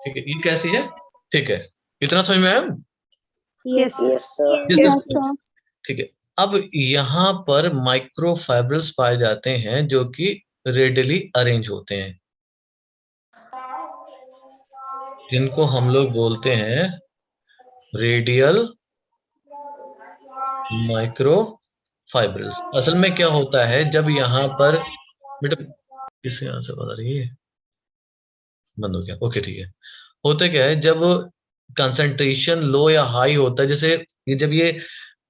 है, ये कैसी है? ठीक है, इतना समझ में आया? Yes. Yes, sir. Yes, Yes, sir. ठीक है, अब यहाँ पर माइक्रोफाइब्रल्स पाए जाते हैं जो कि रेडियली अरेंज होते हैं, जिनको हम लोग बोलते हैं रेडियल माइक्रोफाइब्रल्स। असल में क्या होता है, जब यहाँ पर बेटा किसके यहाँ से बता रही है, बंद हो गया, ओके ठीक है। होता क्या है, जब कंसंट्रेशन लो या हाई होता है, जैसे जब ये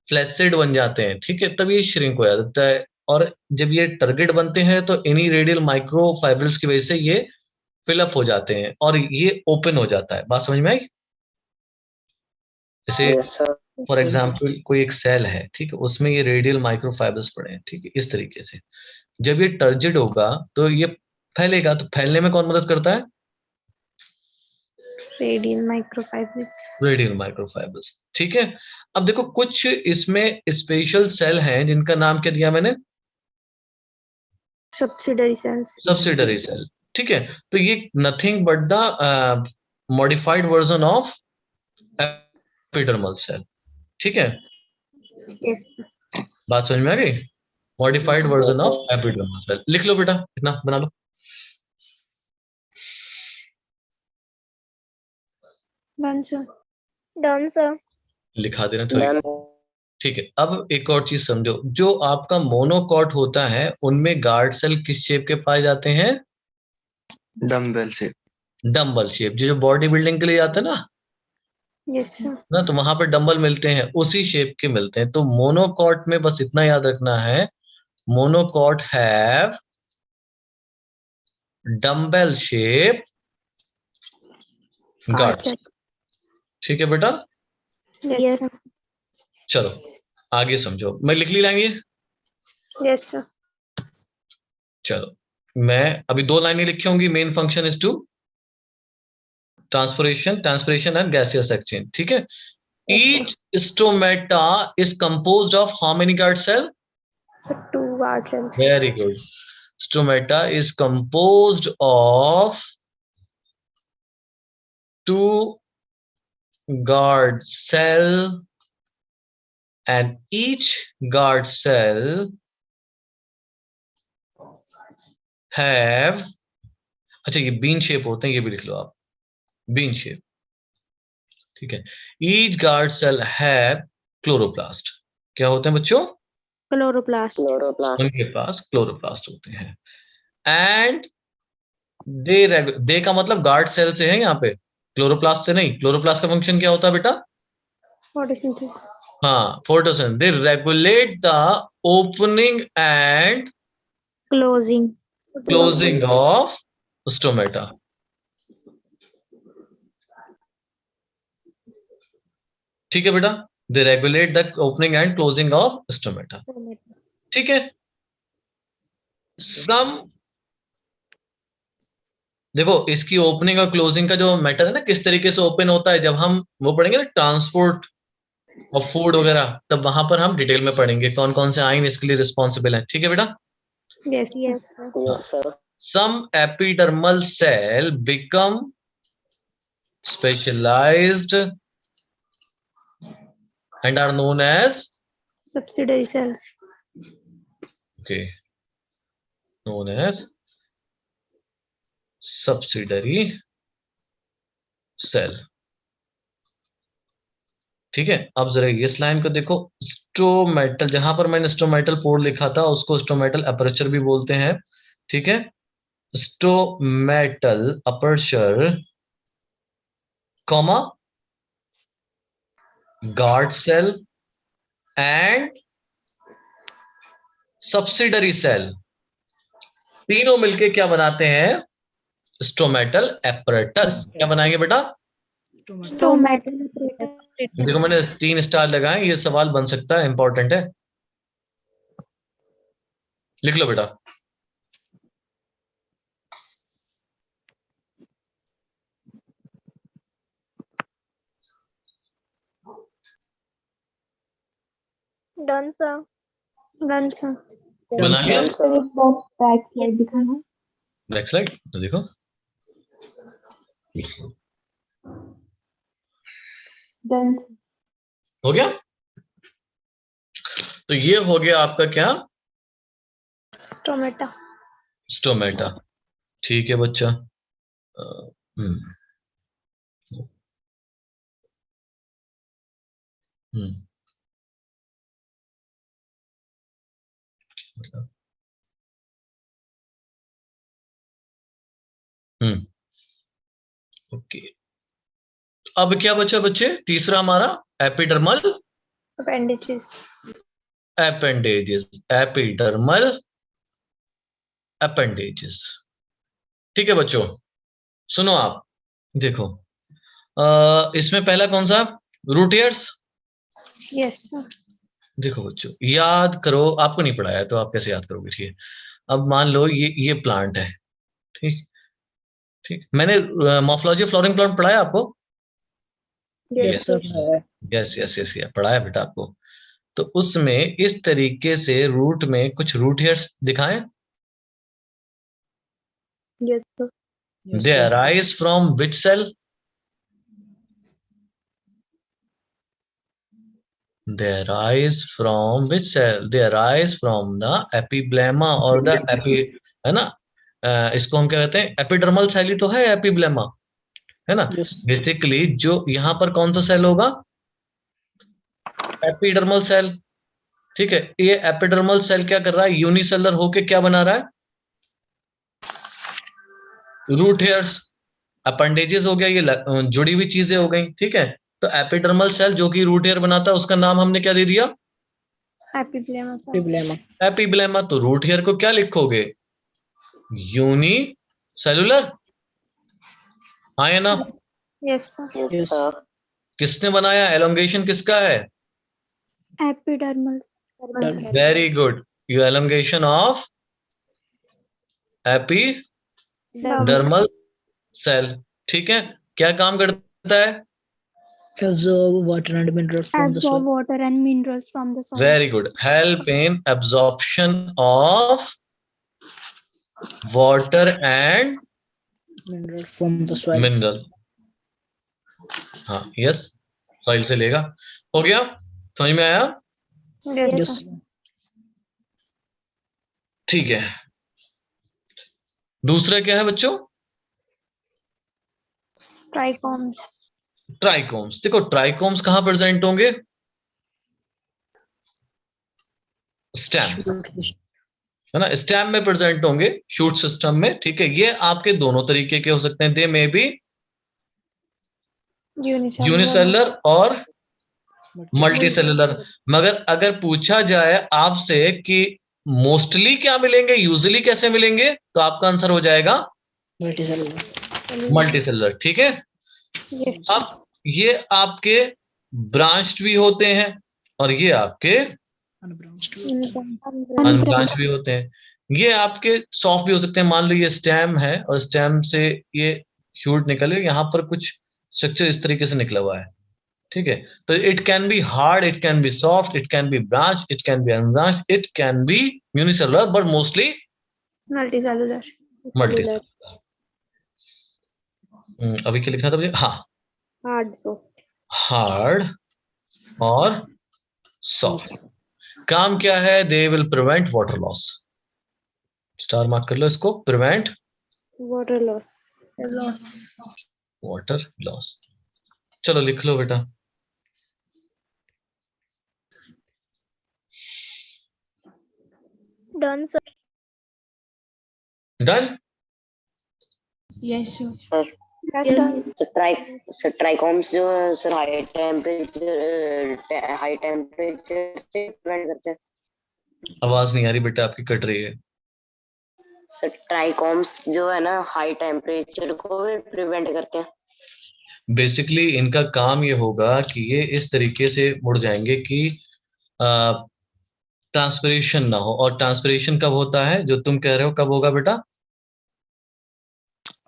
फ्लैसिड बन जाते हैं, ठीक है, तब ये श्रिंक हो जाता है, और जब ये टर्गेट बनते हैं तो इन्हीं रेडियल माइक्रोफाइब्रल्स की वजह से ये फिलअप हो जाते हैं और ये ओपन हो जाता है। बात समझ में आई? जैसे Yes, sir. फॉर एग्जाम्पल कोई एक सेल है, ठीक है, उसमें ये रेडियल माइक्रोफाइबर्स पड़े हैं, ठीक है, इस तरीके से जब ये टर्जिड होगा तो ये फैलेगा, तो फैलने में कौन मदद करता है? radial microfibrils. रेडियल माइक्रोफाइबर्स, ठीक है। अब देखो कुछ इसमें स्पेशल सेल हैं जिनका नाम क्या दिया मैंने? Subsidiary cells. सब्सिडरी सेल, ठीक है। तो ये nothing but the modified version of epidermal cell, ठीक है। Yes. बात समझ में आ गई? Modified Yes, version sir. Of epidermal cell. लिख लो बेटा, इतना बना लो। Done, sir. Done, sir. लिखा देना थोड़ी, Done. ठीक है। अब एक और चीज समझो, जो आपका मोनोकॉट होता है उनमें गार्ड सेल किस शेप के पाए जाते हैं? डम्बेल से। डम्बल शेप, जो बॉडी बिल्डिंग के लिए जाते हैं ना, Yes, sir. तो वहां पर डंबल मिलते हैं, उसी शेप के मिलते हैं। तो मोनोकॉट में बस इतना याद रखना है, monocot have dumbbell shape guard, Sir. ठीक है बेटा। Yes, sir. चलो आगे समझो, मैं लिख ली लाएंगे। Yes, sir. चलो मैं अभी 2 लाइनें लिखी होंगी। Main function is to transpiration and gaseous exchange, ठीक है। Each stomata is composed of how many guard cell? So 2 guard cells. Very good. Stomata is composed of 2 guard cell, and each guard cell have, अच्छा ये बीन शेप होते हैं, ये भी लिख लो आप, बीन शेप, ठीक है। Each guard cell have chloroplast, क्या होते हैं बच्चों? Chloroplast. Chloroplast. उनके पास क्लोरोप्लास्ट होते हैं। एंड दे का मतलब गार्ड सेल से है, यहाँ पे क्लोरोप्लास्ट से नहीं। क्लोरोप्लास्ट का फंक्शन क्या होता है बेटा? Photosynthesis. हाँ, photosynthesis. They regulate the opening and Closing. Closing of stomata, ठीक है बेटा। They regulate the opening and closing of stomata, ठीक है। सम देखो इसकी ओपनिंग और क्लोजिंग का जो मैटर है ना, किस तरीके से ओपन होता है, जब हम वो पढ़ेंगे ना ट्रांसपोर्ट ऑफ फूड वगैरह, तब वहां पर हम डिटेल में पढ़ेंगे कौन कौन से आइन इसके लिए रिस्पॉन्सिबल है, ठीक है बेटा। Yes, sir. Yes, sir. Some epidermal cell become specialized and are known as Subsidiary cells. known as subsidiary cell, ठीक है। अब जरा इस लाइन को देखो, स्टोमेटल, जहां पर मैंने स्टोमेटल पोर लिखा था उसको स्टोमेटल अपर्चर भी बोलते हैं, ठीक है। Stomatal aperture comma guard cell and subsidiary cell, तीनों मिलके क्या बनाते हैं? Stomatal apparatus. क्या बनाएंगे बेटा? Stomatal. देखो मैंने 3 स्टार लगाए, ये सवाल बन सकता है, इंपॉर्टेंट है, लिख लो बेटा। Done, sir. Done, sir. बना लिया? Done, sir. बैक स्लाइड दिखाना। नेक्स्ट स्लाइड देखो। Done. हो गया? तो ये हो गया आपका क्या? टोमेटो। स्टोमेटा। ठीक है बच्चा। हम्म हम्म मतलब ओके। अब क्या बचा बच्चे? तीसरा हमारा epidermal appendages. Appendages. Epidermal appendages. ठीक है बच्चों, सुनो आप, देखो इसमें पहला कौन सा? Root hairs. Yes sir. देखो बच्चों, याद करो, आपको नहीं पढ़ाया तो आप कैसे याद करोगे? ठीक है, अब मान लो ये प्लांट है। ठीक ठीक, मैंने मॉर्फोलॉजी फ्लोरिंग प्लांट पढ़ाया आपको? Yes, sir. Yes yes yes yes, पढ़ाया बेटा आपको। तो उसमें इस तरीके से रूट में कुछ रूट हेयर्स दिखाएं। Yes, sir. Yes, they sir. Arise from which cell? They arise from which cell? They arise from the epiblema or the epi, है ना? इसको हम क्या कहते हैं? एपिडर्मल सेल ही तो है एपिब्लेमा, है ना? Yes. बेसिकली जो यहाँ पर कौन सा सेल होगा? Epidermal cell. ठीक है, ये एपिडर्मल सेल क्या कर रहा है? यूनिसेलर होके क्या बना रहा है? Root hairs. अपेंडेजेस हो गया, ये जुड़ी हुई चीजें हो गई। ठीक है, तो एपिडर्मल सेल जो कि रूट हेयर बनाता है, उसका नाम हमने क्या दे दिया? Epiblema sir. Epiblema. एपिब्लेमा। तो रूट हेयर को क्या लिखोगे? Unicellular. हाँ या ना? Yes sir. Yes, Yes. sir. किसने बनाया? एलोंगेशन किसका है? Epidermal. Very good, you elongation of epidermal cell. ठीक है, क्या काम करता है? Absorb water and minerals from the soil. Absorb water and minerals from the soil. Very good, help in absorption of water and Minerals from the soil. Mineral. हाँ यस, सॉइल से लेगा। हो गया, समझ में आया? Yes Yes. सर। ठीक है, दूसरा क्या है बच्चों? ट्राइकोम्स। ट्राइकोम्स। देखो ट्राइकोम्स कहां प्रेजेंट होंगे? Stem, Shoot. है ना? स्टेम में प्रेजेंट होंगे, शूट सिस्टम में। ठीक है, ये आपके दोनों तरीके के हो सकते हैं। दे में भी यूनिसेलुलर और मल्टी सेलुलर। मगर अगर पूछा जाए आपसे कि मोस्टली क्या मिलेंगे, यूजुअली कैसे मिलेंगे, तो आपका आंसर हो जाएगा Multicellular. Multi cellular. ठीक है, यस। अब ये आपके ब्रांच्ड भी होते हैं और ये आपके Unbranched. अनब्रांच भी होते हैं। ये आपके सॉफ्ट भी हो सकते हैं। मान लो ये स्टेम है और स्टेम से ये शूट निकले, यहाँ पर कुछ स्ट्रक्चर इस तरीके से निकला हुआ है। ठीक है, तो it can be hard, it can be soft, it can be branch, it can be unbranch, it can be unicellular, but mostly multicellular. Multicellular. अभी क्या लिखना था मुझे? हाँ, Hard, soft. हार्ड और सॉफ्ट। काम क्या है? They will prevent water loss. Star mark कर लो इसको, prevent Water loss. Water loss. चलो लिख लो बेटा। Done, sir. Done? Yes, sir. Sir, Yes, sir, trichomes जो है sir high temperature से prevent करते हैं. आवाज नहीं आ रही बेटा, आपकी कट रही है। Sir, trichomes जो है ना high temperature को भी prevent करते हैं. बेसिकली इनका काम ये होगा कि ये इस तरीके से मुड़ जाएंगे कि ट्रांसपिरेशन ना हो। और ट्रांसपिरेशन कब होता है जो तुम कह रहे हो, कब होगा बेटा?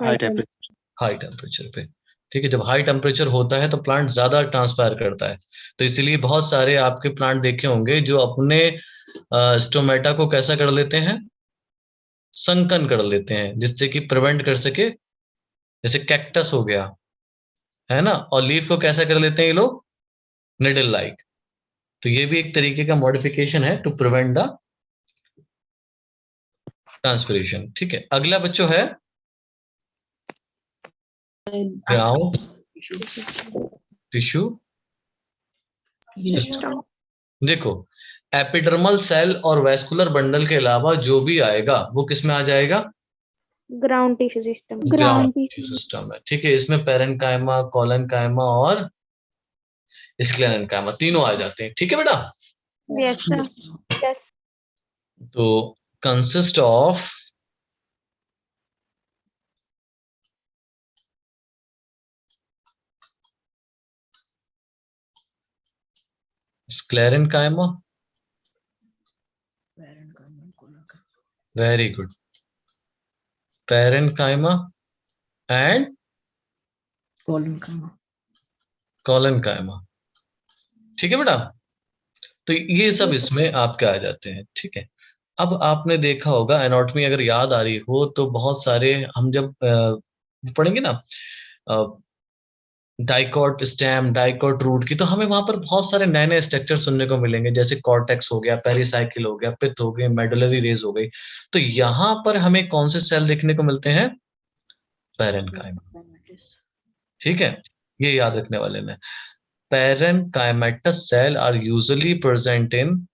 High temperature. हाई टेम्परेचर पे। ठीक है, जब हाई टेम्परेचर होता है तो प्लांट ज्यादा ट्रांसपायर करता है। तो इसीलिए बहुत सारे आपके प्लांट देखे होंगे जो अपने स्टोमेटा को कैसा कर लेते हैं? संकन कर लेते हैं, जिससे कि प्रिवेंट कर सके। जैसे कैक्टस हो गया, है ना? और लीफ को कैसा कर लेते हैं ये लोग? Needle like. तो ये भी एक तरीके का मॉडिफिकेशन है टू प्रिवेंट द ट्रांसपिरेशन। ठीक है, अगला बच्चों है ग्राउंड टिश्यू सिस्टम। देखो, एपिडर्मल सेल और वैस्कुलर बंडल के अलावा जो भी आएगा वो किस में आ जाएगा? Ground tissue system. Ground tissue system है। ठीक है, इसमें पेरेन्काइमा, कोलेनकाइमा और स्क्लेरेन्काइमा तीनों आ जाते हैं। ठीक है बेटा, Yes, sir. यस। तो consist of sclerenchyma, very good, parenchyma and collenchyma. ठीक है बेटा, तो ये सब इसमें आपके आ जाते हैं। ठीक है, अब आपने देखा होगा एनाटॉमी अगर याद आ रही हो तो बहुत सारे हम जब पढ़ेंगे ना डाइकॉट स्टेम, डाइकॉट रूट की, तो हमें वहां पर बहुत सारे नए नए स्ट्रक्चर सुनने को मिलेंगे, जैसे कॉर्टेक्स हो गया, पेरिसाइकिल हो गया, पित्त हो गई, मेडुलरी रेज हो गई। तो यहाँ पर हमें कौन से सेल देखने को मिलते हैं? पेरेन्काइमा। ठीक है, ये याद रखने वाले में। Parenchymatous cell are usually present in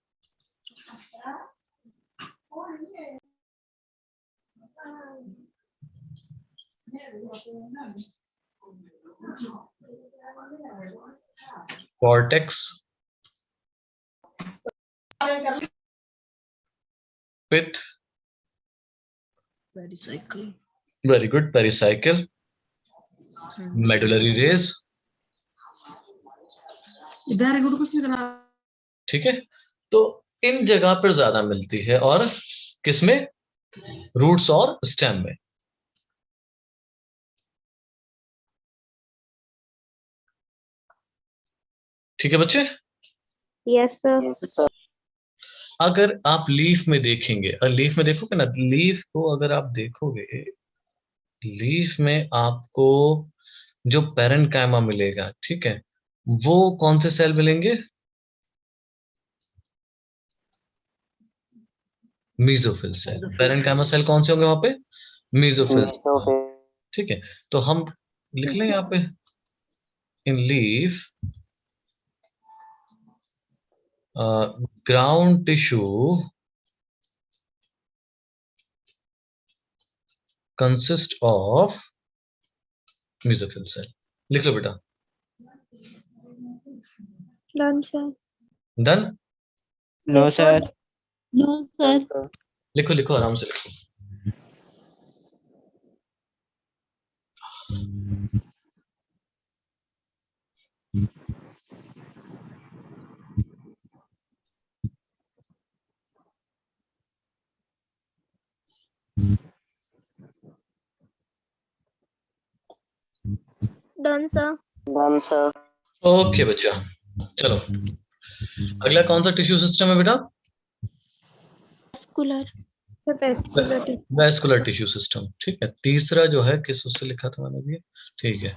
cortex, pith, pericycle, very good, pericycle, medullary rays। ठीक है, तो इन जगह पर ज्यादा मिलती है, और किसमें? रूट्स और स्टेम में। ठीक है बच्चे, यस सर। Yes sir. अगर आप लीफ में देखेंगे, और लीफ में देखोगे ना, लीफ को अगर आप देखोगे, लीफ में आपको जो पेरेन्काइमा मिलेगा, ठीक है, वो कौन से सेल मिलेंगे? Mesophyll cell. पेरेन्काइमा सेल कौन से होंगे वहां पे? मीजोफिल। ठीक है, तो हम लिख लें यहाँ पे in leaf ground tissue consist of mesophyll cell. लिख लो बेटा। Done, sir. Done? No sir. No sir. लिखो लिखो, आराम से लिखो। Done, sir. Done sir. Okay बच्चा, चलो अगला कौन सा टिश्यू सिस्टम है बेटा? Vascular. Sir, vascular tissue. Vascular tissue system. ठीक है, तीसरा जो है किस उससे लिखा था मैंने भी? ठीक है,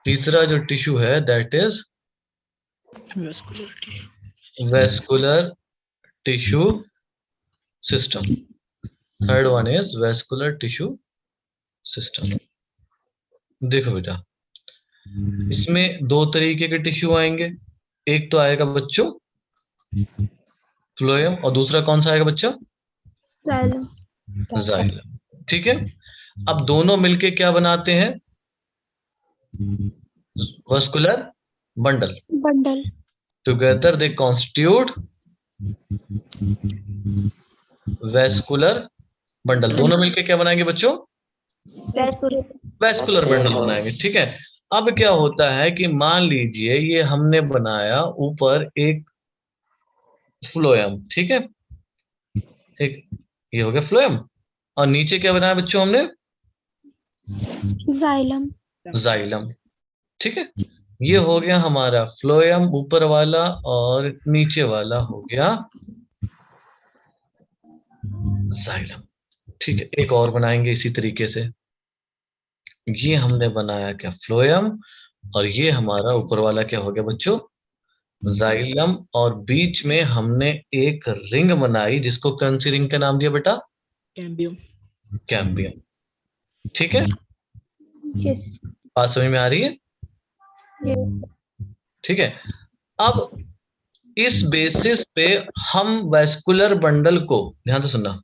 तीसरा जो टिश्यू है that is vascular tissue system. Third one is vascular tissue system. देखो बेटा, इसमें दो तरीके के टिश्यू आएंगे। एक तो आएगा बच्चों फ्लोएम, और दूसरा कौन सा आएगा बच्चों? Xylem. जाइलम। ठीक है, अब दोनों मिलके क्या बनाते हैं? Vascular bundle. Bundle. Together they constitute vascular bundle. दोनों मिलके क्या बनाएंगे बच्चों? Vascular. वैस्कुलर बंडल बनाएंगे। ठीक है, अब क्या होता है कि मान लीजिए ये हमने बनाया ऊपर एक फ्लोएम। ठीक है, ठीक, ये हो गया फ्लोएम, और नीचे क्या बनाया बच्चों हमने? जाइलम। जाइलम। ठीक है, ये हो गया हमारा फ्लोएम ऊपर वाला, और नीचे वाला हो गया जाइलम। ठीक है, एक और बनाएंगे इसी तरीके से। ये हमने बनाया क्या? फ्लोएम, और ये हमारा ऊपर वाला क्या हो गया बच्चों? जाइलम और बीच में हमने एक रिंग बनाई जिसको कौन सी रिंग का नाम दिया बेटा? Cambium. कैम्बियम। ठीक है, Yes. बात समझ में आ रही है? Yes. ठीक है, अब इस बेसिस पे हम वैस्कुलर बंडल को, ध्यान से सुनना,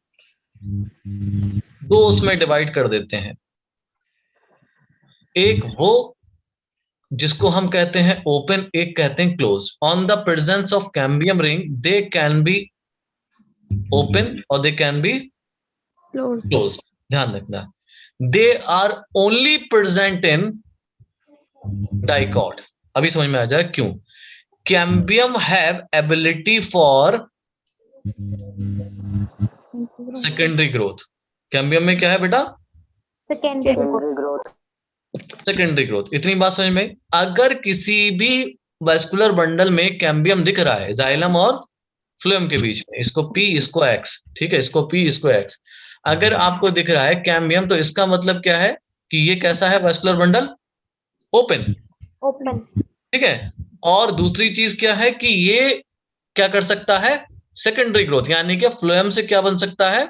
दो उसमें डिवाइड कर देते हैं। एक वो जिसको हम कहते हैं ओपन, एक कहते हैं close. On the presence of cambium ring they can be open और they can be Close. Close. ध्यान रखना, they are only present in dicot. अभी समझ में आ जाए क्यों। Cambium have ability for secondary growth. Cambium में क्या है बेटा? Secondary. Secondary growth. Secondary growth. इतनी बात समझ में? अगर किसी भी वैस्कुलर बंडल में कैम्बियम दिख रहा है जाइलम और फ्लोएम के बीच में, इसको P इसको X, ठीक है, इसको P इसको X, अगर आपको दिख रहा है कैम्बियम, तो इसका मतलब क्या है कि ये कैसा है वैस्कुलर बंडल? ओपन। Open. ठीक है, और दूसरी चीज क्या है कि ये क्या कर सकता है? सेकेंडरी ग्रोथ, यानी कि फ्लोएम से क्या बन सकता है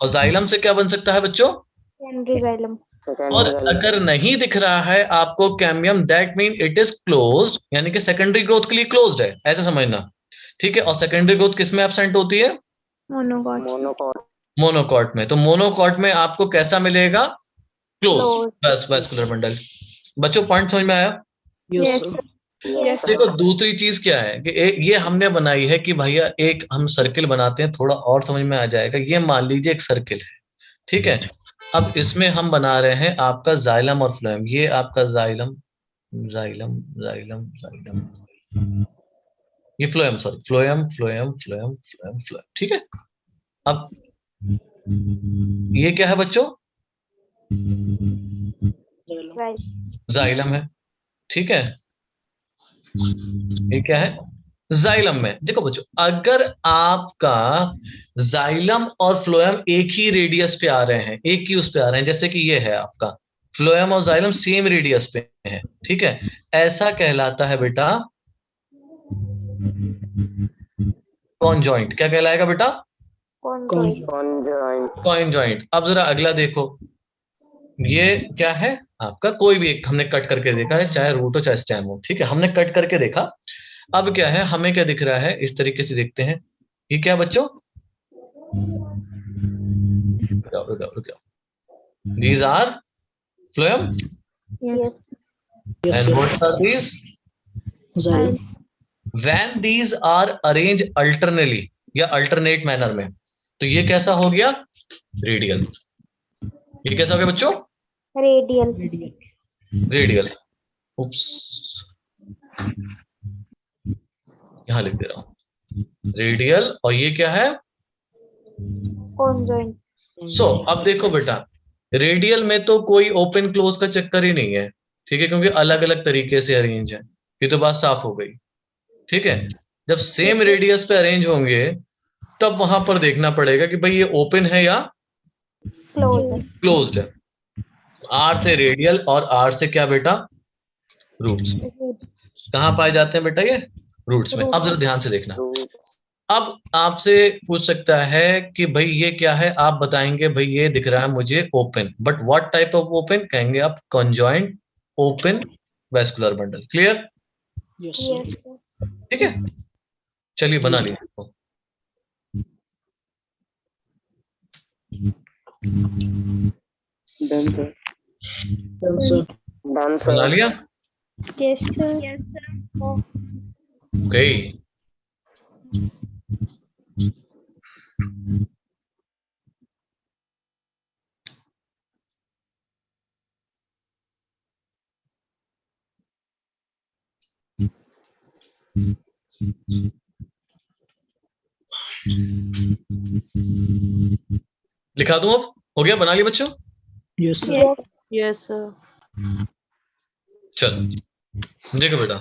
और जाइलम से क्या बन सकता है बच्चों? Secondary xylem. और अगर नहीं दिख रहा है आपको cambium, that mean it is close, यानी कि सेकेंडरी ग्रोथ के लिए क्लोज्ड है, ऐसे समझना। ठीक है, और सेकेंडरी ग्रोथ किस में एब्सेंट होती है? Monocot. मोनोकॉट। मोनोकॉट में। तो मोनोकॉट में आपको कैसा मिलेगा? क्लोज। Closed. बस वैस्कुलर बंडल। बच्चों पॉइंट समझ में आया? Yes, Yes. sir. Yes. देखो दूसरी चीज क्या है कि ये हमने बनाई है कि भैया एक हम सर्किल बनाते हैं, थोड़ा और समझ में आ जाएगा। ये मान लीजिए एक सर्किल है, ठीक है, अब इसमें हम बना रहे हैं आपका जाइलम और फ्लोएम। ये आपका जाइलम, जाइलम, जाइलम, जाइलम, ये phloem, sorry, phloem, phloem, phloem, phloem, phloem. ठीक है, अब ये क्या है बच्चों? Right. जाइलम है। ठीक है, ये क्या है? जाइलम में। देखो बच्चों, अगर आपका जाइलम और फ्लोएम एक ही रेडियस पे आ रहे हैं, एक ही उस पे आ रहे हैं, जैसे कि ये है आपका फ्लोएम और जाइलम सेम रेडियस पे है, ठीक है, ऐसा कहलाता है बेटा कॉन्जॉइंट। क्या कहलाएगा बेटा? Conjoint. कॉन्जॉइंट। कॉन्जॉइंट। अब जरा अगला देखो, ये क्या है आपका? कोई भी एक हमने कट करके देखा है, चाहे रूट हो चाहे स्टेम हो, ठीक है, हमने कट करके देखा। अब क्या है, हमें क्या दिख रहा है? इस तरीके से देखते हैं। ये क्या बच्चों? These are phloem Yes. Yes, and sir. what are these? Xylem. When these are arranged alternately या alternate manner में, तो ये कैसा हो गया? रेडियल। ये कैसा हो गया बच्चों? Radial. रेडियल। उप्स, यहां लिख दे रहा हूं रेडियल, और ये क्या है? Conjoint. अब देखो बेटा, रेडियल में तो कोई ओपन क्लोज का चक्कर ही नहीं है, ठीक है, क्योंकि अलग अलग तरीके से अरेंज है। ये तो बात साफ हो गई। ठीक है, जब सेम रेडियस पे अरेंज होंगे तब वहां पर देखना पड़ेगा कि भाई ये ओपन है या Closed. क्लोज्ड है। आर से रेडियल और आर से क्या बेटा? रूट्स। कहाँ पाए जाते हैं बेटा ये? रूट्स में। अब जरा ध्यान से देखना, अब आपसे पूछ सकता है कि भाई ये क्या है? आप बताएंगे भाई ये दिख रहा है मुझे open, but what type of open? कहेंगे आप conjoint open vascular bundle. Clear? Yes, sir. Yes. Sir. ठीक है, चलिए बना लीजिए। Done sir. Done, sir. Done बना सर। लिया? Yes, sir. Yes, sir. Okay, लिखा दूं? अब हो गया? बना लिया बच्चों? Yes, sir. Yes. Yes, sir. चल देखो बेटा,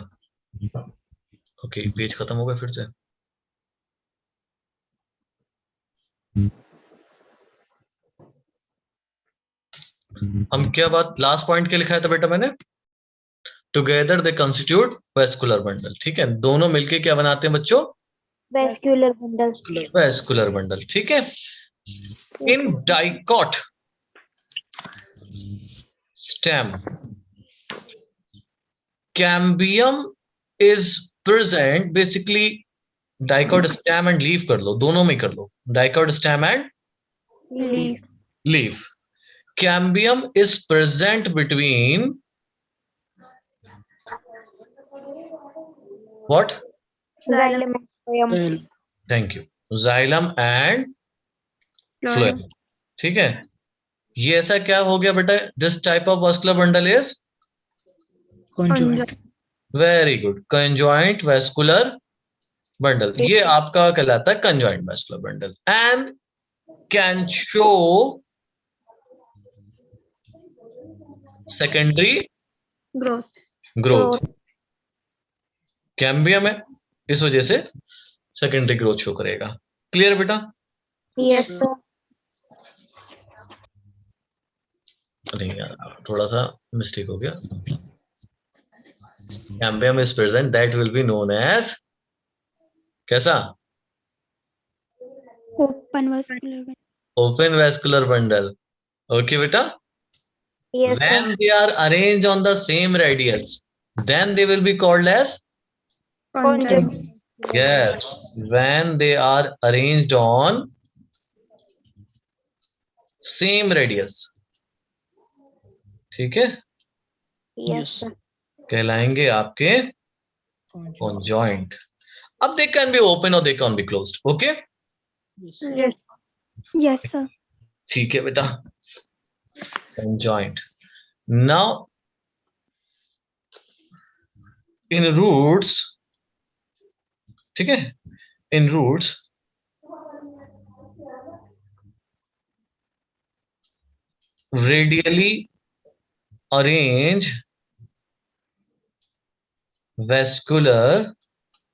ओके, पेज खत्म हो गया फिर से। हम क्या बात लास्ट पॉइंट के लिखा है था बेटा मैंने? Together they constitute vascular bundle. ठीक है, दोनों मिलके क्या बनाते हैं बच्चों? Vascular bundle. Vascular bundle. ठीक है, in dicot stem cambium is present. Basically dicot stem and leaf कर लो, दोनों में कर लो, dicot stem and Leaf. Leaf. Cambium is present between what? Xylem and phloem. Well, thank you, xylem and phloem. ठीक है, ये ऐसा क्या हो गया बेटा? This type of vascular bundle is conjoint. Very good, conjoint vascular bundle. ये आपका कहलाता है conjoint vascular bundle and can show secondary Growth. Growth. Cambium है, इस वजह से सेकेंडरी ग्रोथ शो करेगा। क्लियर बेटा? Yes, sir. नहीं यार, थोड़ा सा मिस्टेक हो गया। Cambium is present, that will be known as कैसा? Open vascular bundle. Open vascular bundle. Okay बेटा, Yes, sir. when they are arranged on the same radius, then they will be called as Conjoint. yes, when they are arranged on same radius, ठीक है, Yes, sir. कहलाएंगे आपके Conjoint. conjoint. अब they can be open or they can be closed. Okay, Yes. Yes. Yes, sir. ठीक है बेटा, conjoint. Now in roots, ठीक है, in roots radially arrange vascular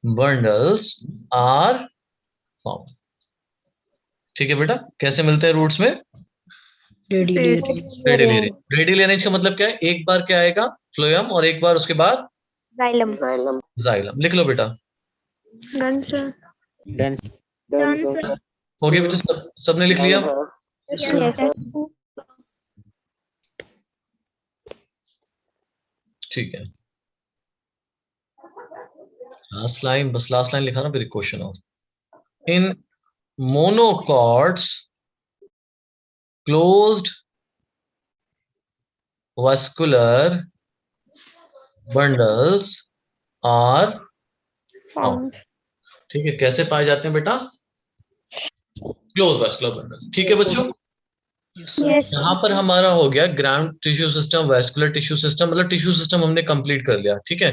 bundles are formed. ठीक है बेटा, कैसे मिलते हैं रूट्स में? Radially Yes. arranged. Radial arrange का मतलब क्या है? एक बार क्या आएगा? फ्लोएम, और एक बार उसके बाद Xylem. Xylem. जाइलम। लिख लो बेटा। Done, sir. Done, Done, sir. sir. हो गया बेटा? सबने लिख लिया? Done, sir. Yes, Yes, sir. sir. ठीक है, लास्ट लाइन, बस लास्ट लाइन लिखा ना, फिर क्वेश्चन और। In monocots closed vascular bundles are Found. ठीक है, कैसे पाए जाते हैं बेटा? Close vascular bundle. ठीक है बच्चों, Yes, sir. Yes. यहाँ पर हमारा हो गया ground tissue system, vascular tissue system, मतलब टिश्यू सिस्टम हमने कंप्लीट कर लिया। ठीक है,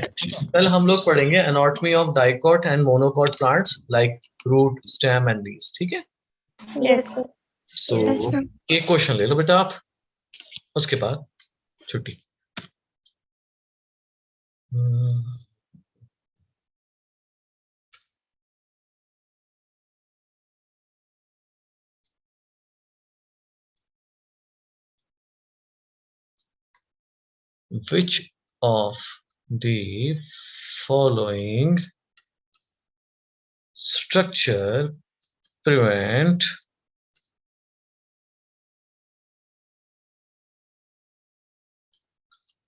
कल हम लोग पढ़ेंगे anatomy of dicot and monocot plants like root, stem and leaves. ठीक है, Yes, sir. So Yes, sir. एक क्वेश्चन ले लो बेटा आप, उसके बाद छुट्टी। Which of the following structure prevent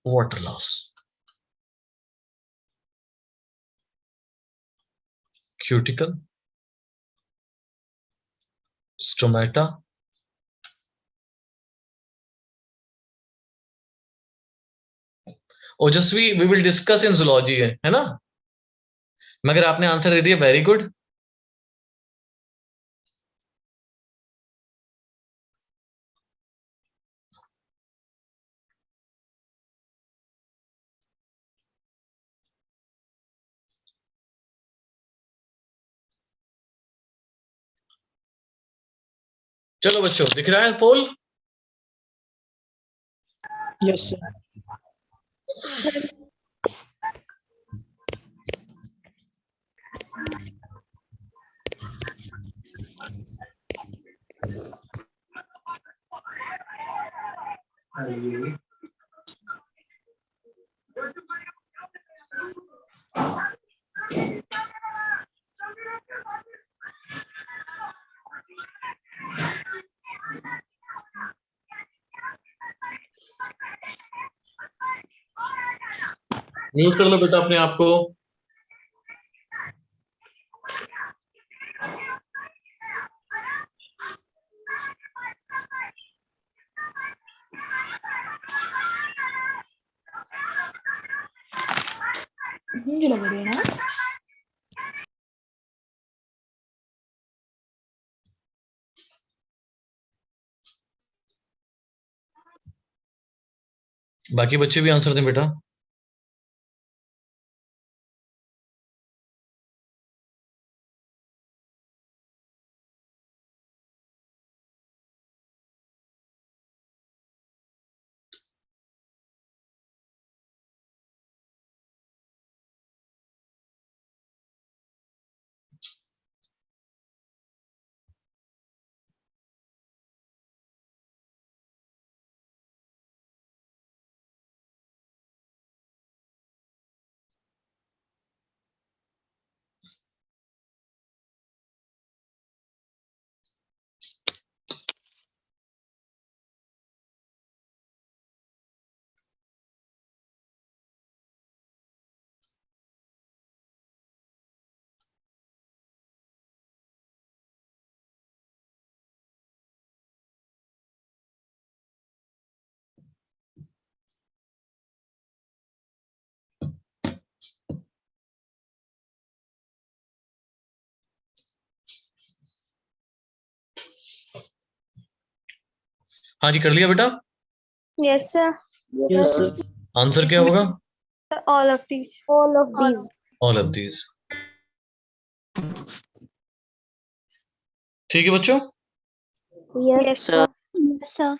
water loss? Cuticle, stomata, ओजस्वी, we will discuss in zoology, है ना? मगर आपने आंसर दे दिया, वेरी गुड। चलो बच्चों, दिख रहा है पोल? Yes, sir. म्यूट कर लो बेटा अपने आप को। बाकी बच्चे भी आंसर दें बेटा। हाँ जी, कर लिया बेटा। Yes, sir. Yes, sir. Answer क्या होगा? All of these. All of these. All of these. ठीक है बच्चों। Yes, sir. Yes, sir.